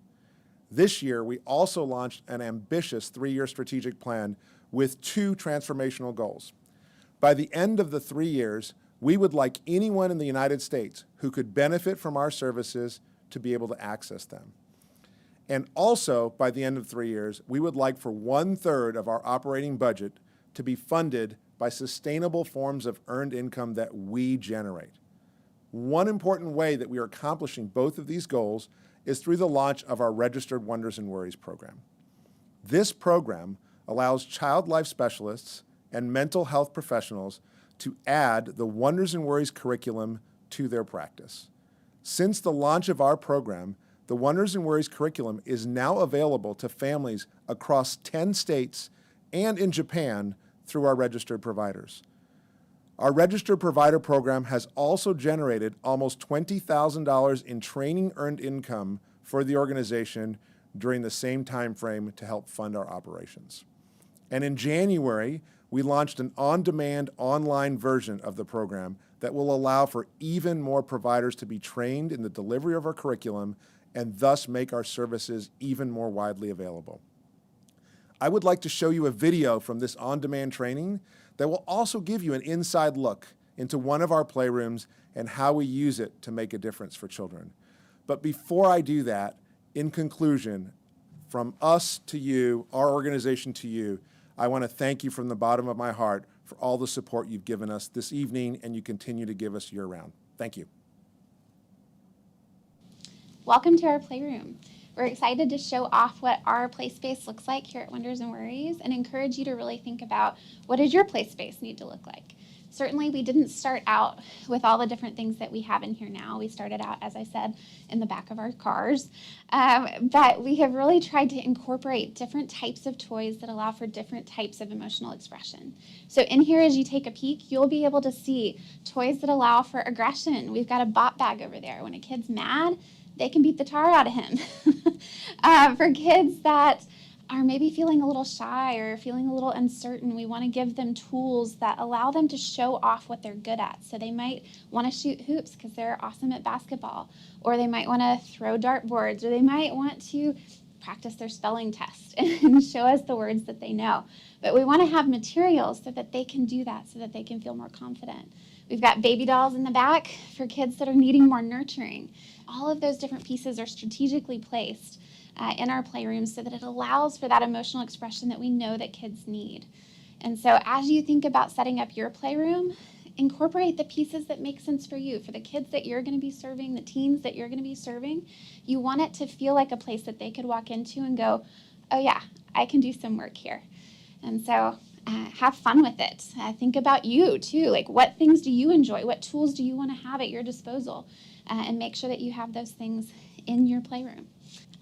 This year, we also launched an ambitious 3-year strategic plan with 2 transformational goals. By the end of the 3 years, we would like anyone in the United States who could benefit from our services to be able to access them. And also, by the end of 3 years, we would like for 1/3 of our operating budget to be funded by sustainable forms of earned income that we generate. One important way that we are accomplishing both of these goals is through the launch of our Registered Wonders and Worries program. This program allows child life specialists and mental health professionals to add the Wonders and Worries curriculum to their practice. Since the launch of our program, the Wonders and Worries curriculum is now available to families across 10 states and in Japan through our registered providers. Our registered provider program has also generated almost $20,000 in training earned income for the organization during the same time frame to help fund our operations. And in January, we launched an on-demand online version of the program that will allow for even more providers to be trained in the delivery of our curriculum and thus make our services even more widely available. I would like to show you a video from this on-demand training that will also give you an inside look into one of our playrooms and how we use it to make a difference for children. But before I do that, in conclusion, from us to you, our organization to you, I want to thank you from the bottom of my heart for all the support you've given us this evening and you continue to give us year-round. Thank you. Welcome to our playroom. We're excited to show off what our play space looks like here at Wonders and Worries and encourage you to really think about what does your play space need to look like. Certainly we didn't start out with all the different things that we have in here now. We started out, as I said, in the back of our cars. But we have really tried to incorporate different types of toys that allow for different types of emotional expression. So in here, as you take a peek, you'll be able to see toys that allow for aggression. We've got a bop bag over there. When a kid's mad, they can beat the tar out of him. For kids that are maybe feeling a little shy or feeling a little uncertain, we want to give them tools that allow them to show off what they're good at. So they might want to shoot hoops because they're awesome at basketball, or they might want to throw dartboards, or they might want to practice their spelling test and show us the words that they know. But we want to have materials so that they can do that, so that they can feel more confident. We've got baby dolls in the back for kids that are needing more nurturing. All of those different pieces are strategically placed in our playroom so that it allows for that emotional expression that we know that kids need. And so as you think about setting up your playroom, incorporate the pieces that make sense for you. For the kids that you're going to be serving, the teens that you're going to be serving, you want it to feel like a place that they could walk into and go, oh yeah, I can do some work here. And so have fun with it. Think about you too. Like, what things do you enjoy? What tools do you want to have at your disposal? And make sure that you have those things in your playroom.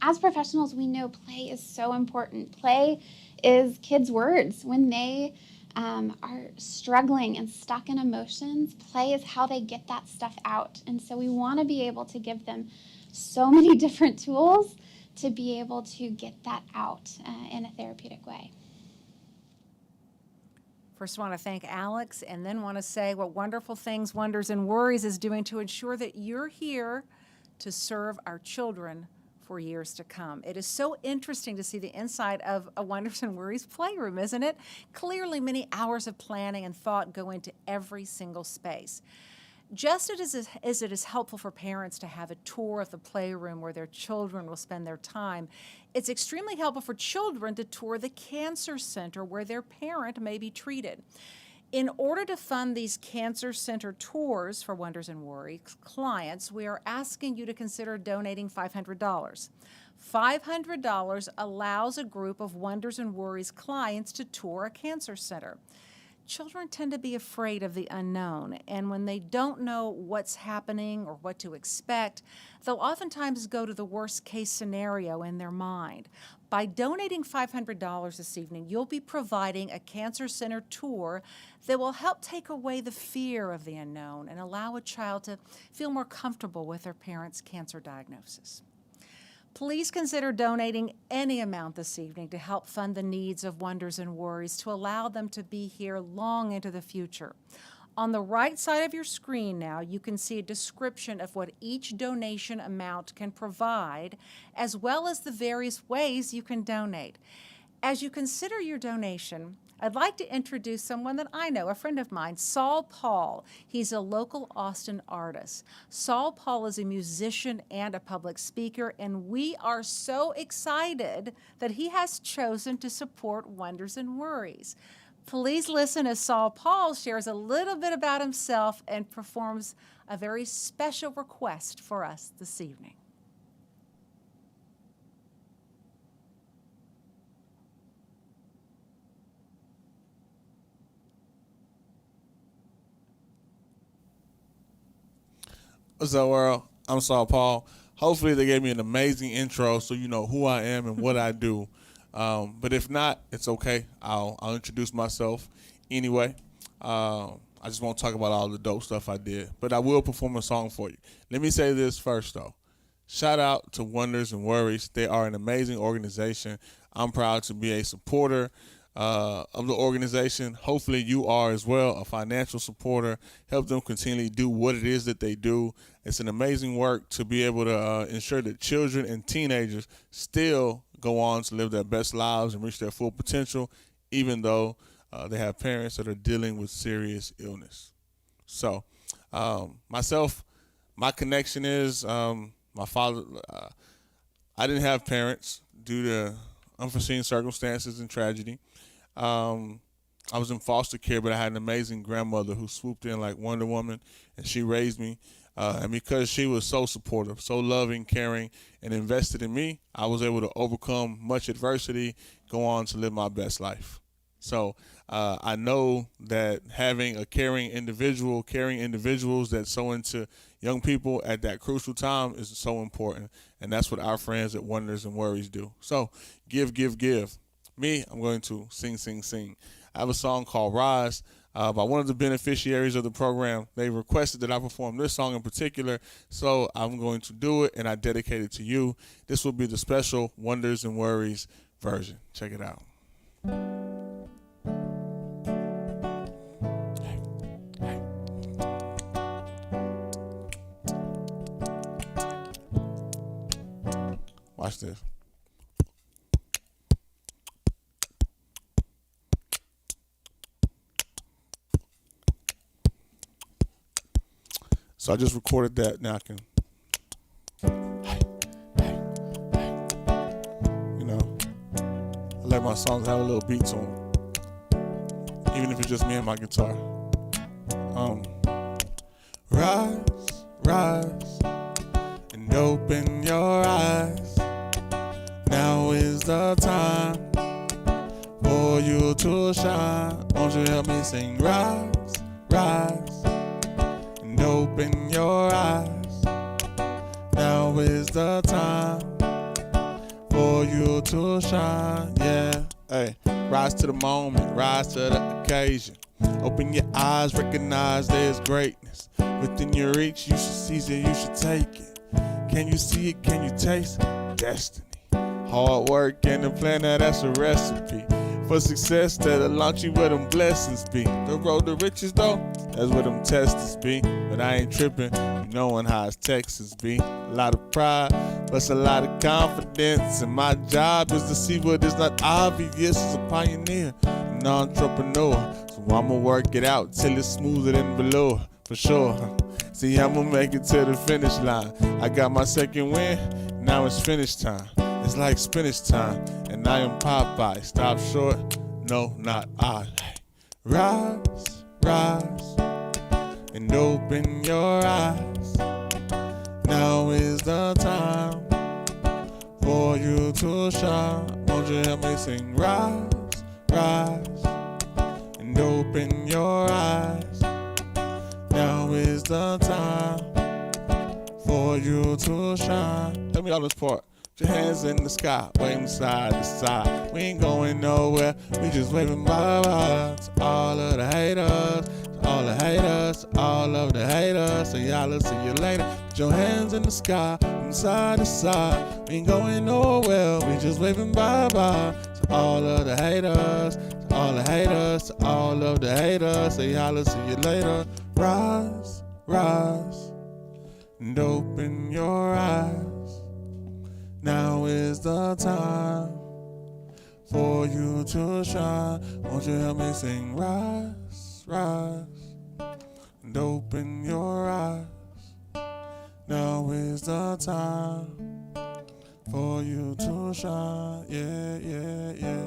As professionals, we know play is so important. Play is kids' words. When they are struggling and stuck in emotions, play is how they get that stuff out. And so we want to be able to give them so many different tools to be able to get that out in a therapeutic way. First, I want to thank Alex, and then want to say what wonderful things Wonders and Worries is doing to ensure that you're here to serve our children for years to come. It is so interesting to see the inside of a Wonders and Worries playroom, isn't it? Clearly, many hours of planning and thought go into every single space. Just as it is helpful for parents to have a tour of the playroom where their children will spend their time, it's extremely helpful for children to tour the cancer center where their parent may be treated. In order to fund these cancer center tours for Wonders and Worries clients, we are asking you to consider donating $500. $500 allows a group of Wonders and Worries clients to tour a cancer center. Children tend to be afraid of the unknown, and when they don't know what's happening or what to expect, they'll oftentimes go to the worst case scenario in their mind. By donating $500 this evening, you'll be providing a cancer center tour that will help take away the fear of the unknown and allow a child to feel more comfortable with their parents' cancer diagnosis. Please consider donating any amount this evening to help fund the needs of Wonders and Worries to allow them to be here long into the future. On the right side of your screen now, you can see a description of what each donation amount can provide, as well as the various ways you can donate. As you consider your donation, I'd like to introduce someone that I know, a friend of mine, Saul Paul. He's a local Austin artist. Saul Paul is a musician and a public speaker, and we are so excited that he has chosen to support Wonders and Worries. Please listen as Saul Paul shares a little bit about himself and performs a very special request for us this evening. What's up, world? I'm Saul Paul. Hopefully they gave me an amazing intro so you know who I am and what I do. But if not, it's okay. I'll introduce myself anyway. I just won't talk about all the dope stuff I did, but I will perform a song for you. Let me say this first, though. Shout out to Wonders and Worries. They are an amazing organization. I'm proud to be a supporter. of the organization. Hopefully you are as well, a financial supporter. Help them continually do what it is that they do. It's an amazing work to be able to ensure that children and teenagers still go on to live their best lives and reach their full potential, even though they have parents that are dealing with serious illness. So myself, my connection is my father. I didn't have parents due to unforeseen circumstances and tragedy. I was in foster care, but I had an amazing grandmother who swooped in like Wonder Woman, and she raised me. And because she was so supportive, so loving, caring, and invested in me, I was able to overcome much adversity, go on to live my best life. So I know that having a caring individuals that sow into young people at that crucial time is so important. And that's what our friends at Wonders and Worries do. So give, give, give. Me, I'm going to sing, sing, sing. I have a song called Rise by one of the beneficiaries of the program. They requested that I perform this song in particular, so I'm going to do it, and I dedicate it to you. This will be the special Wonders and Worries version. Check it out. Watch this. So I just recorded that. Now I can, I let my songs have a little beat to them, even if it's just me and my guitar. Rise, rise, and open your eyes. Now is the time for you to shine. Won't you help me sing? Rise, rise, and open your eyes. Now is the time for you to shine. Yeah, hey, rise to the moment, rise to the occasion. Open your eyes, recognize there's greatness within your reach. You should seize it, you should take it. Can you see it? Can you taste it? Destiny. Hard work and a plan, now that's a recipe for success that'll launch you where them blessings be. The road to riches though, that's where them testers be. But I ain't tripping, you knowing how it's Texas be. A lot of pride, plus a lot of confidence. And my job is to see what is not obvious. As a pioneer, an entrepreneur. So I'ma work it out till it's smoother than below, for sure. See, I'ma make it to the finish line. I got my second win, now it's finish time. It's like spinach time, and I am Popeye. Stop short, no, not I. Rise, rise, and open your eyes. Now is the time for you to shine. Won't you help me sing? Rise, rise, and open your eyes. Now is the time for you to shine. Let me on this part. Put your hands in the sky, waving side to side. We ain't going nowhere, we just waving bye-bye to all of the haters, to all the haters, to all of the haters. So y'all will see you later. Put your hands in the sky, from side to side. We ain't going nowhere, we just waving bye-bye to all of the haters, to all the haters, to all of the haters. So y'all will see you later. Rise, rise, and open your eyes. Now is the time for you to shine. Won't you help me sing? Rise, rise, and open your eyes. Now is the time for you to shine. Yeah, yeah, yeah.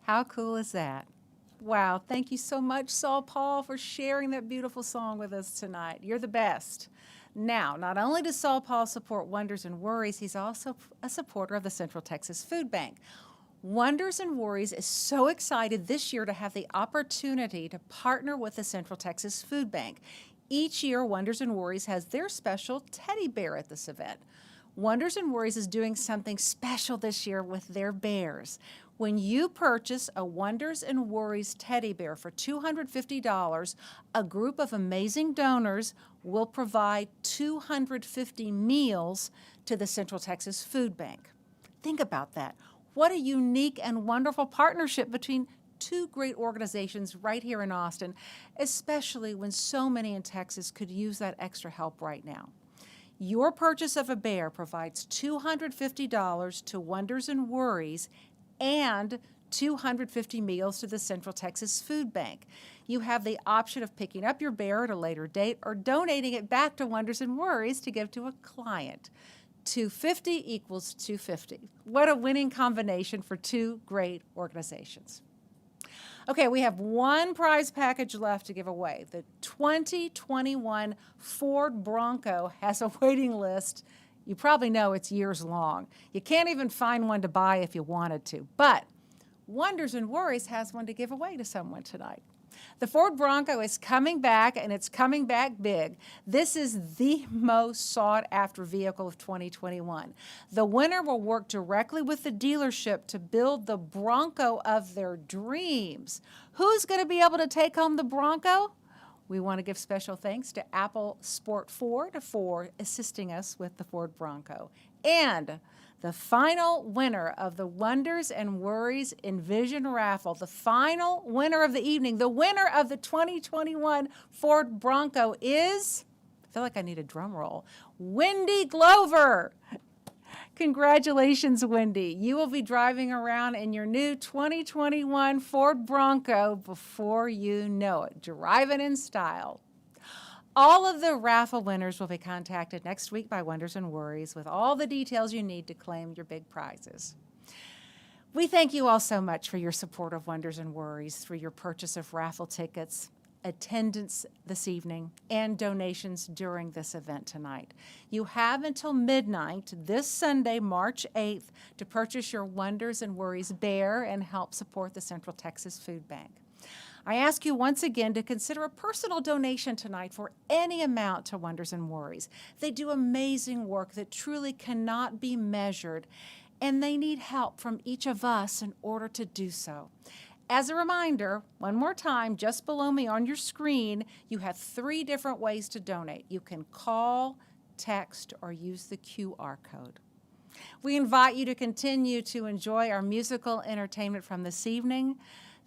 How cool is that? Wow, thank you so much, Saul Paul, for sharing that beautiful song with us tonight. You're the best. Now, not only does Saul Paul support Wonders and Worries, he's also a supporter of the Central Texas Food Bank. Wonders and Worries is so excited this year to have the opportunity to partner with the Central Texas Food Bank. Each year, Wonders and Worries has their special teddy bear at this event. Wonders and Worries is doing something special this year with their bears. When you purchase a Wonders and Worries teddy bear for $250, a group of amazing donors will provide 250 meals to the Central Texas Food Bank. Think about that. What a unique and wonderful partnership between two great organizations right here in Austin, especially when so many in Texas could use that extra help right now. Your purchase of a bear provides $250 to Wonders and Worries and 250 meals to the Central Texas Food Bank. You have the option of picking up your bear at a later date or donating it back to Wonders and Worries to give to a client. 250 equals 250. What a winning combination for two great organizations. Okay, we have one prize package left to give away. The 2021 Ford Bronco has a waiting list. You probably know it's years long. You can't even find one to buy if you wanted to. But Wonders and Worries has one to give away to someone tonight. The Ford Bronco is coming back, and it's coming back big. This is the most sought-after vehicle of 2021. The winner will work directly with the dealership to build the Bronco of their dreams. Who's going to be able to take home the Bronco? We want to give special thanks to Apple Sport Ford for assisting us with the Ford Bronco. And the final winner of the Wonders and Worries Envision Raffle, the final winner of the evening, the winner of the 2021 Ford Bronco is, I feel like I need a drum roll, Wendy Glover. Congratulations, Wendy. You will be driving around in your new 2021 Ford Bronco before you know it, driving in style. All of the raffle winners will be contacted next week by Wonders and Worries with all the details you need to claim your big prizes. We thank you all so much for your support of Wonders and Worries through your purchase of raffle tickets, attendance this evening, and donations during this event tonight. You have until midnight this Sunday, March 8th, to purchase your Wonders and Worries bear and help support the Central Texas Food Bank. I ask you once again to consider a personal donation tonight for any amount to Wonders and Worries. They do amazing work that truly cannot be measured, and they need help from each of us in order to do so. As a reminder, one more time, just below me on your screen, you have 3 different ways to donate. You can call, text, or use the QR code. We invite you to continue to enjoy our musical entertainment from this evening.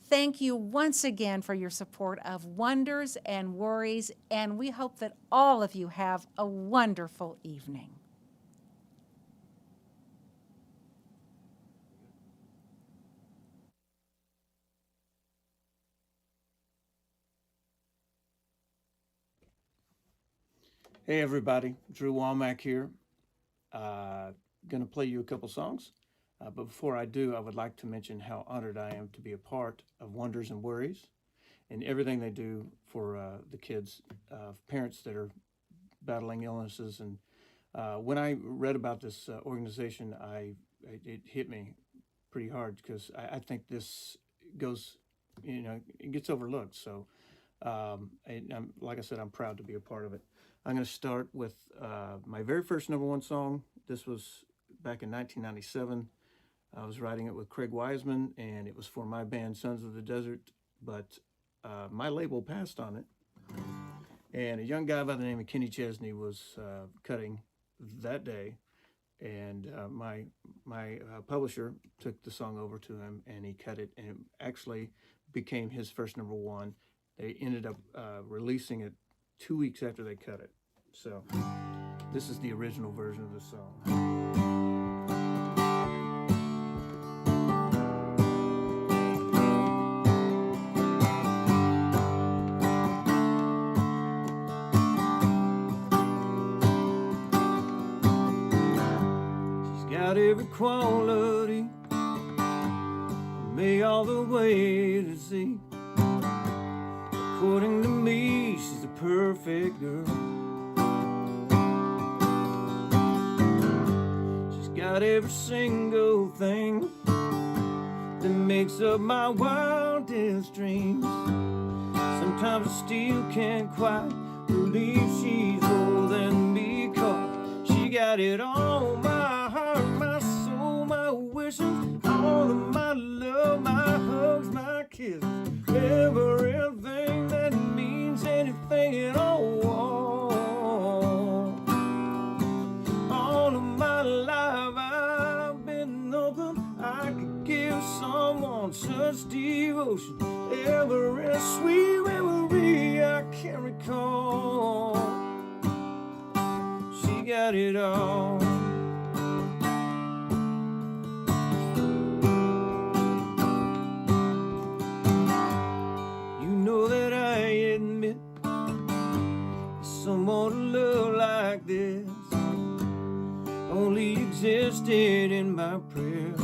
Thank you once again for your support of Wonders and Worries, and we hope that all of you have a wonderful evening. Hey everybody, Drew Womack here. Gonna play you a couple songs. But before I do, I would like to mention how honored I am to be a part of Wonders and Worries and everything they do for the kids, parents that are battling illnesses. And when I read about this organization, it hit me pretty hard because I think this goes, it gets overlooked. So like I said, I'm proud to be a part of it. I'm going to start with my very first #1 song. This was back in 1997. I was writing it with Craig Wiseman, and it was for my band, Sons of the Desert, but my label passed on it. And a young guy by the name of Kenny Chesney was cutting that day, and my publisher took the song over to him, and he cut it, and it actually became his first #1. They ended up releasing it 2 weeks after they cut it. So this is the original version of the song. Got every quality, me all the way to Z. According to me, she's a perfect girl. She's got every single thing that makes up my wildest dreams. Sometimes I still can't quite believe she's holding me caught. She got it all, my heart, my soul, my wishes, all of my love, my hugs, my kisses, everything that means anything at all. All of my life I've been nothing I She got it all. You know that I admit someone to love like this only existed in my prayers.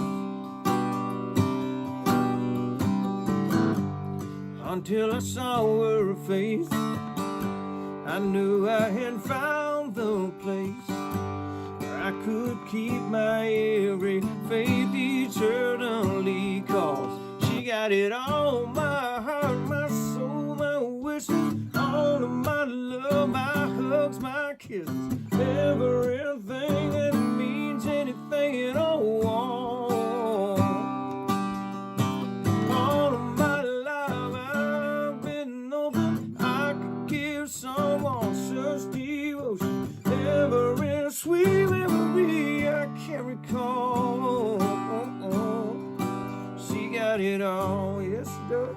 Until I saw her face, I knew I had found the place where I could keep my every faith eternally. 'Cause she got it all, my heart, my soul, my wishes, all of my love, my hugs, my kisses, everything that means anything at all. All of my life I've been open, I could give someone such devotion, every sweet memory I can't recall. She got it all, yes she does.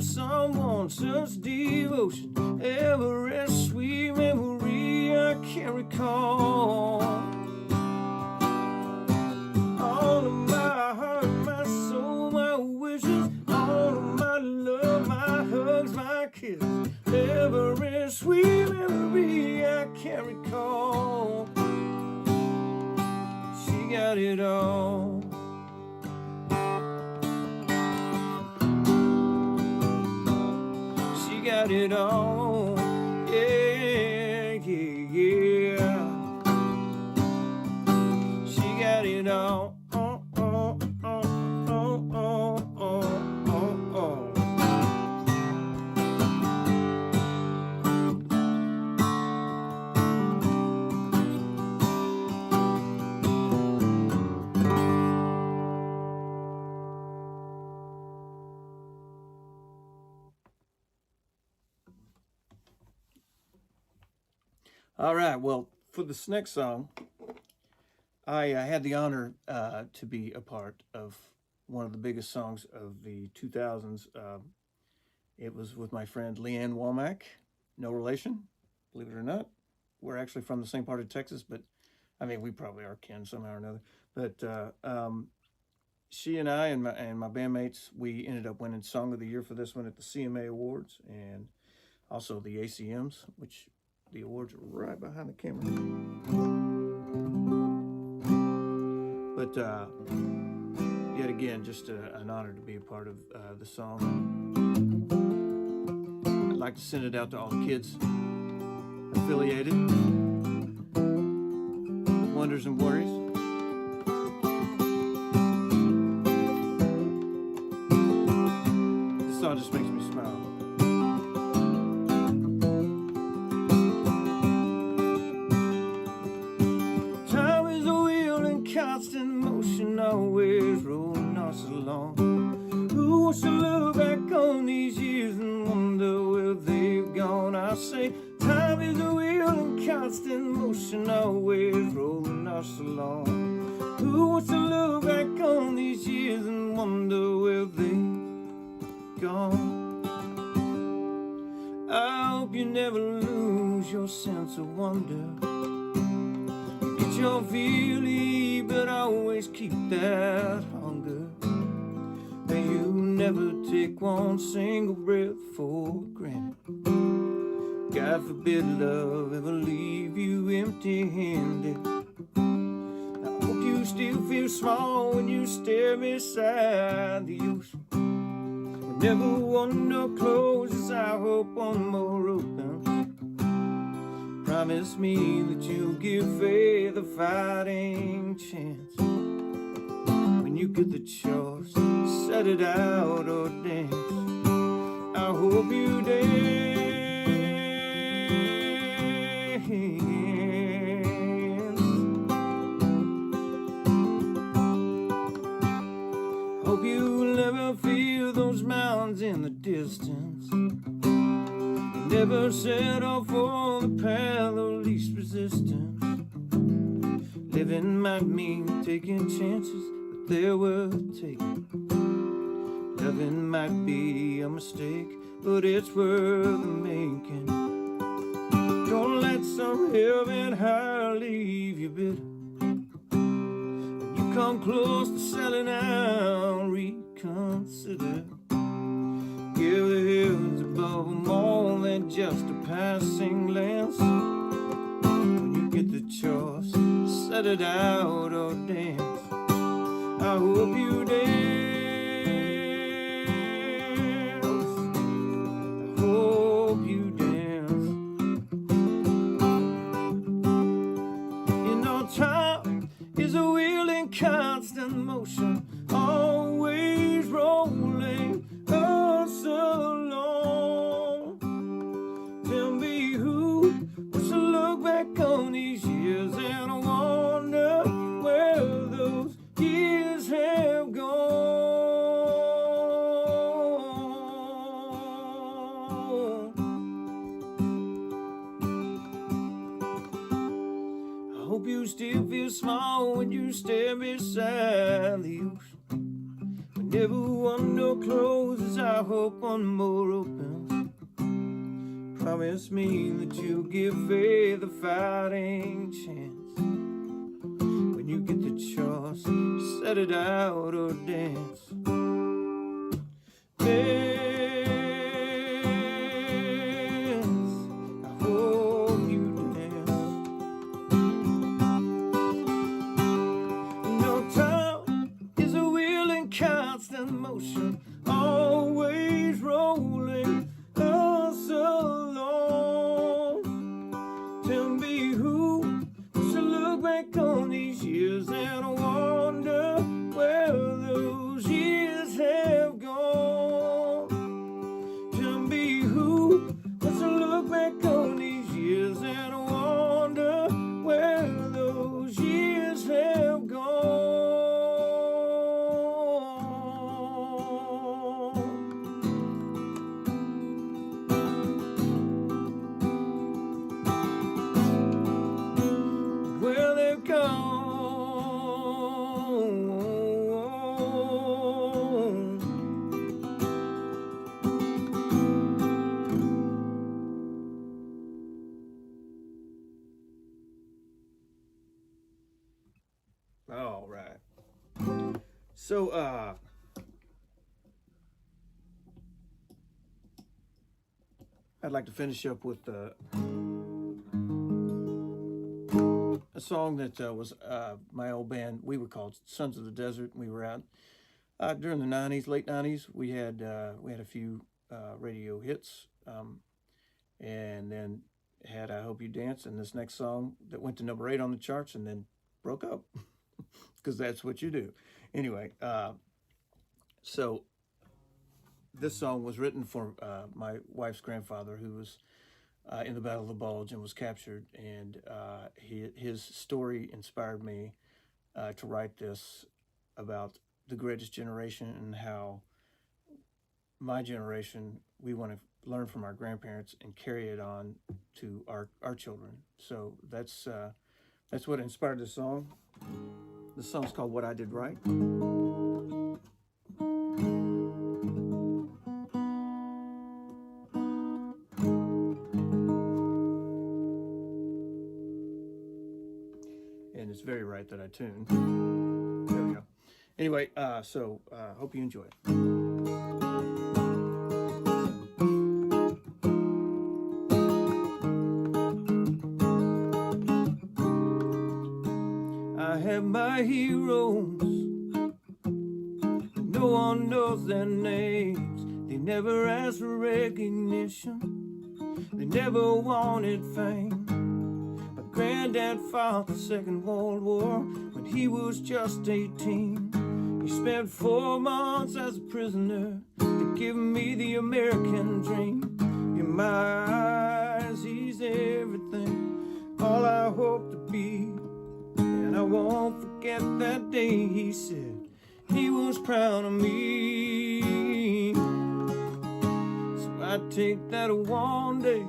Someone such devotion, every sweet memory I can't recall. All of my heart, my soul, my wishes, all of my love, my hugs, my kisses, every sweet memory I can't recall. She got it all. Got it all, yeah, yeah, yeah. She got it all, oh, oh, oh, oh, oh, oh, oh, oh. All right, well, for this next song, I had the honor to be a part of one of the biggest songs of the 2000s. It was with my friend Leanne Womack, no relation, believe it or not. We're actually from the same part of Texas, but I mean, we probably are kin somehow or another. But she and I and my bandmates, we ended up winning Song of the Year for this one at the CMA Awards and also the ACMs, which the awards are right behind the camera. But yet again, just an honor to be a part of the song. I'd like to send it out to all the kids affiliated. Wonders and Worries. This song just makes me smile. Constant motion, always rolling us along. Who wants to look back on these years and wonder where they've gone? I say, time is a wheel in constant motion, always rolling us along. Who wants to look back on these years and wonder where they've gone? I hope you never lose your sense of wonder. You'll feel it, but always keep that hunger. May you never take one single breath for granted. God forbid love ever leave you empty-handed. I hope you still feel small when you stare beside the ocean. Whenever one door closes, I hope one more opens. Promise me that you'll give faith a fighting chance. When you get the choice, set it out or dance. I hope you dance. Hope you'll never feel those mountains in the distance. never settle for the path of least resistance. Living might mean taking chances, but they're worth taking. Loving might be a mistake, but it's worth the making. Don't let some heaven high leave you bitter. When you come close to selling out, reconsider. Give the hills above them more than just a passing glance. When you get the choice, set it out or dance. I hope you dance. I hope you dance. You know, time is a wheel in constant motion, always rolling us along. Tell me who wants to look back on these years and wonder where those years have gone. I hope you still feel small when you stand beside the ocean. Whenever one door closes, I hope one more opens. Promise me that you'll give faith a fighting chance. When you get the choice, set it out or dance. Dance. I hope you dance. No, time is a wheel in constant motion, always rolling us along. Tell me who wants to look back on these years and wonder where those years have gone. Tell me who wants to look back on these years and wonder where those years have gone. Where they've gone. All right. So, I'd like to finish up with a song that was my old band. We were called Sons of the Desert. We were out during the 90s, late 90s. We had a few radio hits, and then had I Hope You Dance, and this next song that went to number 8 on the charts and then broke up, because that's what you do. Anyway, so this song was written for my wife's grandfather, who was in the Battle of the Bulge and was captured, and his story inspired me to write this about the greatest generation and how my generation, we want to learn from our grandparents and carry it on to our children. So that's what inspired this song. The song's called What I Did Right. And it's very right that I tuned. There we go. Anyway, so hope you enjoy it. I have my heroes, no one knows their names. They never asked for recognition, they never wanted fame. My granddad fought the Second World War when he was just 18. He spent 4 months as a prisoner to give me the American dream. In my eyes, he's everything, all I hope to be. And I won't forget that day he said he was proud of me. So I'd take that one day,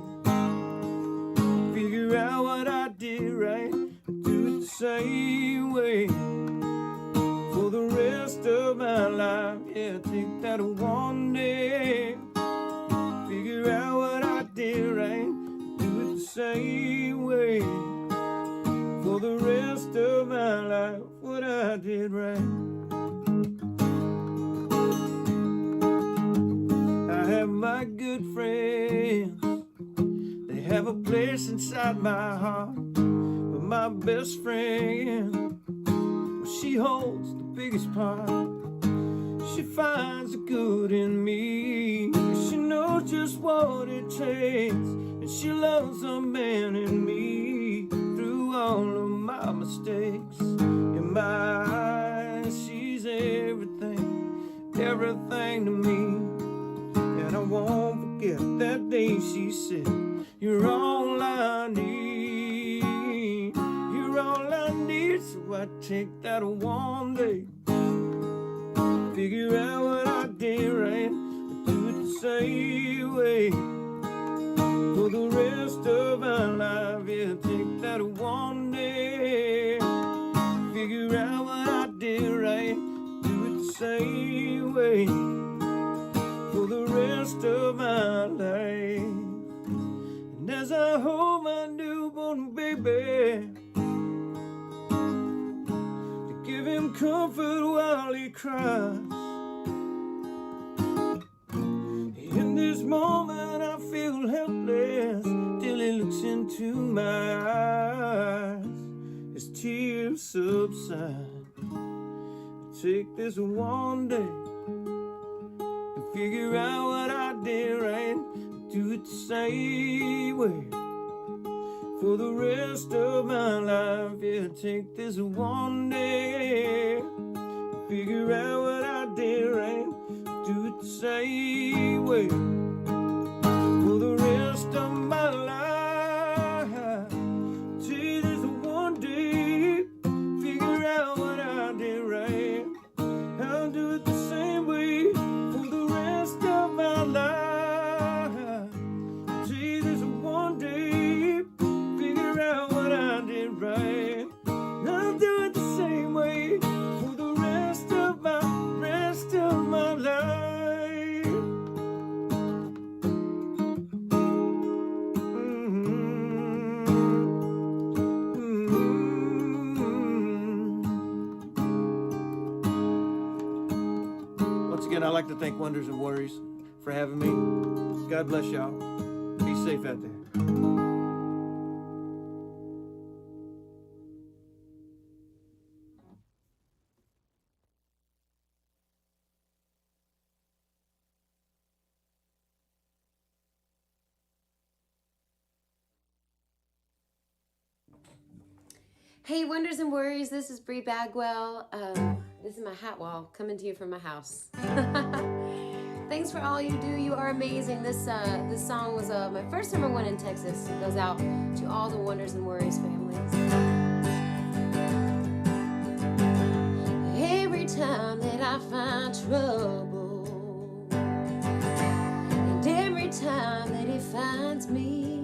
figure out what I did right, do it the same way for the rest of my life. Yeah, take that one day, figure out what I did right, do it the same way for the rest of my life, what I did right. I have my good friends, they have a place inside my heart, but my best friend, well, she holds the biggest part. She finds the good in me, she knows just what it takes, and she loves a man in me through all of my mistakes. In my eyes, she's everything, everything to me. And I won't forget that day she said, you're all I need, you're all I need. So I take that one day, figure out what I did right, do it the same way for the rest of my life. Yeah, take that one day, figure out what I did right, do it the same way for the rest of my life. And as I hold my newborn baby, to give him comfort while he cries, in this moment I feel helpless till he looks into my eyes, his tears subside. Take this one day, figure out what I did right, do it the same way for the rest of my life. Yeah, take this one day, figure out what I did right, do it the same way for the rest of my life. Take this one day, figure out what I did right, I'll do it the same way for the rest of my life. See this one day, figure out what I did right, I'll do it the same way for the rest of my life. Once again, I'd like to thank Wonders and Worries for having me. God bless y'all. Be safe out there. Hey, Wonders and Worries, this is Bree Bagwell. This is my hat wall coming to you from my house. Thanks for all you do. You are amazing. This song was my first #1 in Texas. It goes out to all the Wonders and Worries families. Every time that I find trouble, and every time that it finds me,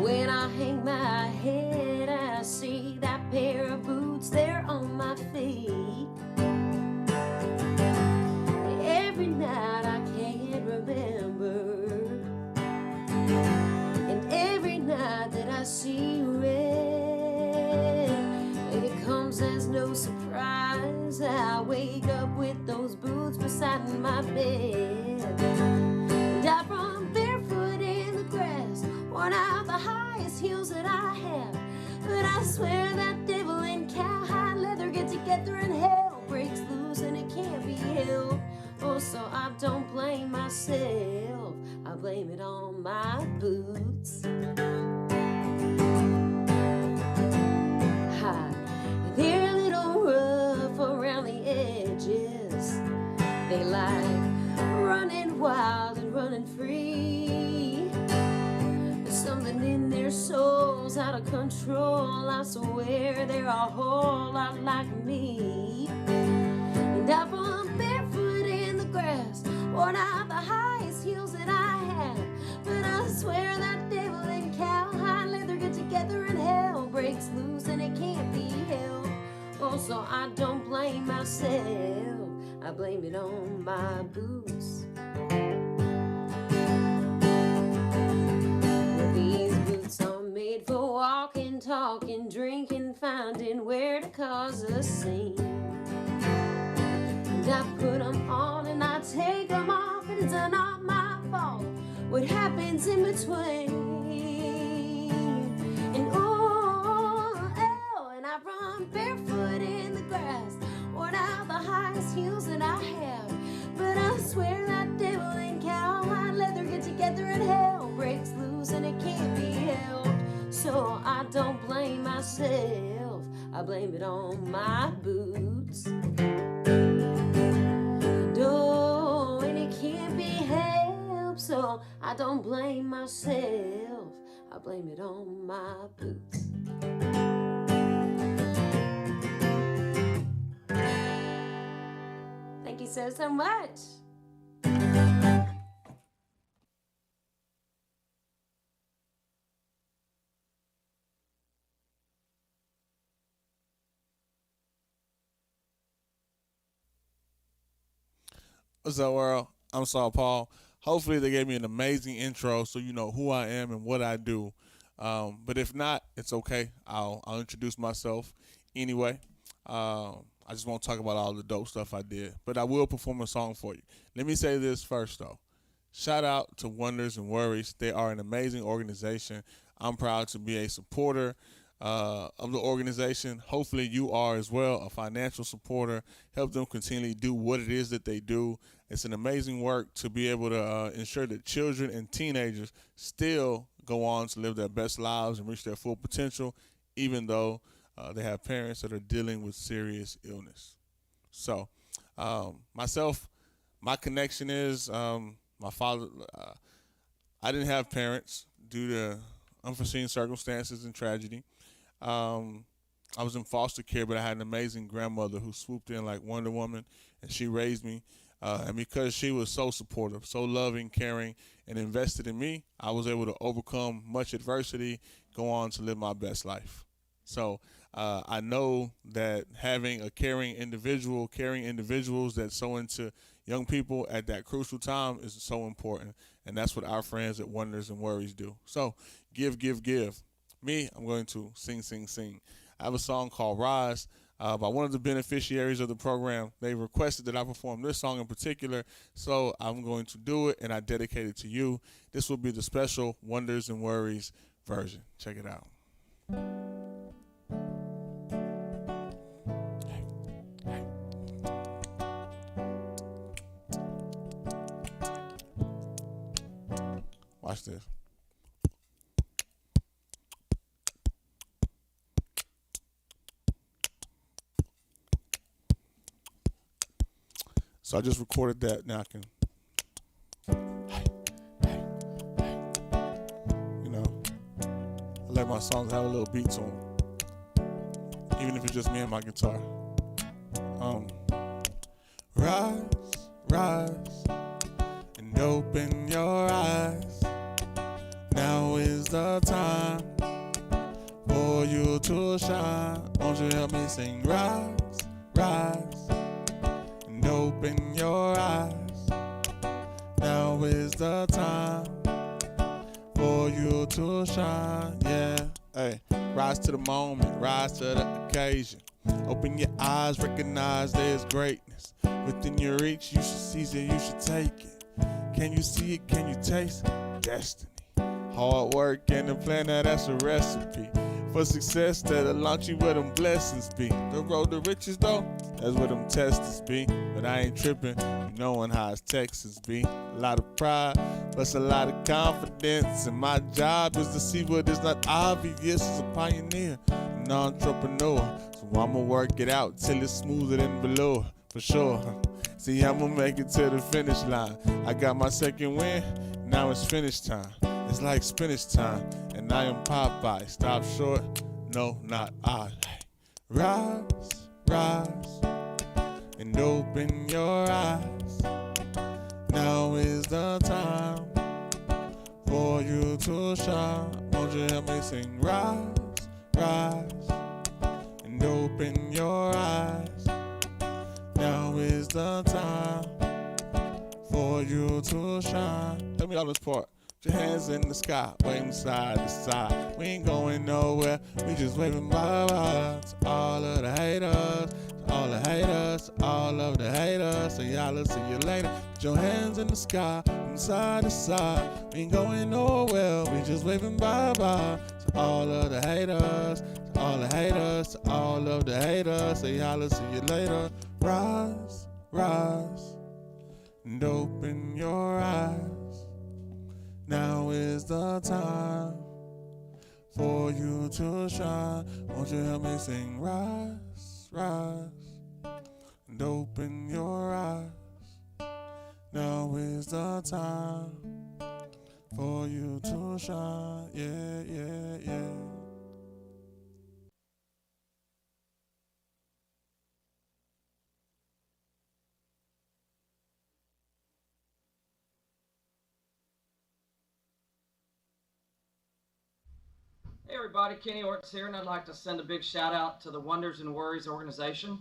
when I hang my head, I see that pair of boots there on my feet. Every night I can't remember, and every night that I see red, it comes as no surprise. I wake up with those boots beside my bed, and I run barefoot in the grass, worn out the highest heels that I have. But I swear that devil and cowhide leather get together and hell breaks loose and it can't be helped. Oh, so I don't blame myself, I blame it on my boots. Hi, they're a little rough around the edges. They like running wild and running free. There's something in their souls out of control. I swear they're a whole lot like me. And I run barefoot in the grass, worn out the highest so I don't blame myself. I blame it on my boots. Well, these boots are made for walking, talking, drinking, finding where to cause a scene. And I put them on and I take them off, and it's not my fault what happens in between. And and I run barefoot in the grass, worn out the highest heels that I have. But I swear that devil and cowhide leather get together and hell breaks loose and it can't be helped. So I don't blame myself, I blame it on my boots. And it can't be helped, so I don't blame myself, I blame it on my boots. Thank you so much. What's up, world? I'm Saul Paul. Hopefully they gave me an amazing intro so you know who I am and what I do. But if not, it's okay. I'll introduce myself anyway. I just won't talk about all the dope stuff I did, but I will perform a song for you. Let me say this first, though. Shout out to Wonders and Worries. They are an amazing organization. I'm proud to be a supporter of the organization. Hopefully you are as well, a financial supporter. Help them continually do what it is that they do. It's an amazing work to be able to ensure that children and teenagers still go on to live their best lives and reach their full potential, even though they have parents that are dealing with serious illness. So myself, my connection is my father. I didn't have parents due to unforeseen circumstances and tragedy. I was in foster care, but I had an amazing grandmother who swooped in like Wonder Woman, and she raised me. And because she was so supportive, so loving, caring, and invested in me, I was able to overcome much adversity, go on to live my best life. So I know that having a caring individuals that sow into young people at that crucial time is so important. And that's what our friends at Wonders and Worries do. So give. Me, I'm going to sing. I have a song called Rise by one of the beneficiaries of the program. They requested that I perform this song in particular, so I'm going to do it, and I dedicate it to you. This will be the special Wonders and Worries version. Check it out. Watch this. So I just recorded that. Now I can, you know, I let my songs have a little beat to them, even if it's just me and my guitar. Rise, and open your eyes. Now is the time for you to shine. Won't you help me sing? Rise. Open your eyes. Now is the time for you to shine. Yeah. Hey, rise to the moment, rise to the occasion. Open your eyes, recognize there's greatness within your reach. You should seize it, you should take it. Can you see it? Can you taste it? Destiny. Hard work and a plan, now that's a recipe for success that'll launch you where them blessings be. The road to riches though, that's where them testers be. But I ain't tripping, knowing how it's Texas be. A lot of pride, plus a lot of confidence. And my job is to see what is not obvious. As a pioneer, an entrepreneur. So I'ma work it out till it's smoother than below, for sure. See, I'ma make it to the finish line. I got my second win, now it's finish time. It's like spinach time, and I am Popeye. Stop short, no, not I. Rise, and open your eyes. Now is the time for you to shine. Won't you help me sing? Rise, and and open your eyes. Now is the time for you to shine. Tell me all this part. Put your hands in the sky, waving side to side. We ain't going nowhere, we just waving bye-bye to all of the haters, to all the haters, to all of the haters. So y'all see you later. Put your hands in the sky, from side to side. We ain't going nowhere, we just waving bye-bye to all of the haters, to all the haters, to all of the haters. So y'all see you later. Rise, rise, and open your eyes. Now is the time for you to shine. Won't you help me sing? Rise, rise, and open your eyes. Now is the time for you to shine. Yeah, yeah, yeah. Hey everybody, Kenny Orts here, and I'd like to send a big shout out to the Wonders and Worries organization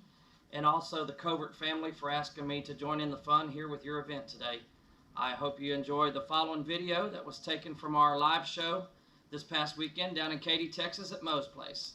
and also the Covert family for asking me to join in the fun here with your event today. I hope you enjoyed the following video that was taken from our live show this past weekend down in Katy, Texas at Moe's Place.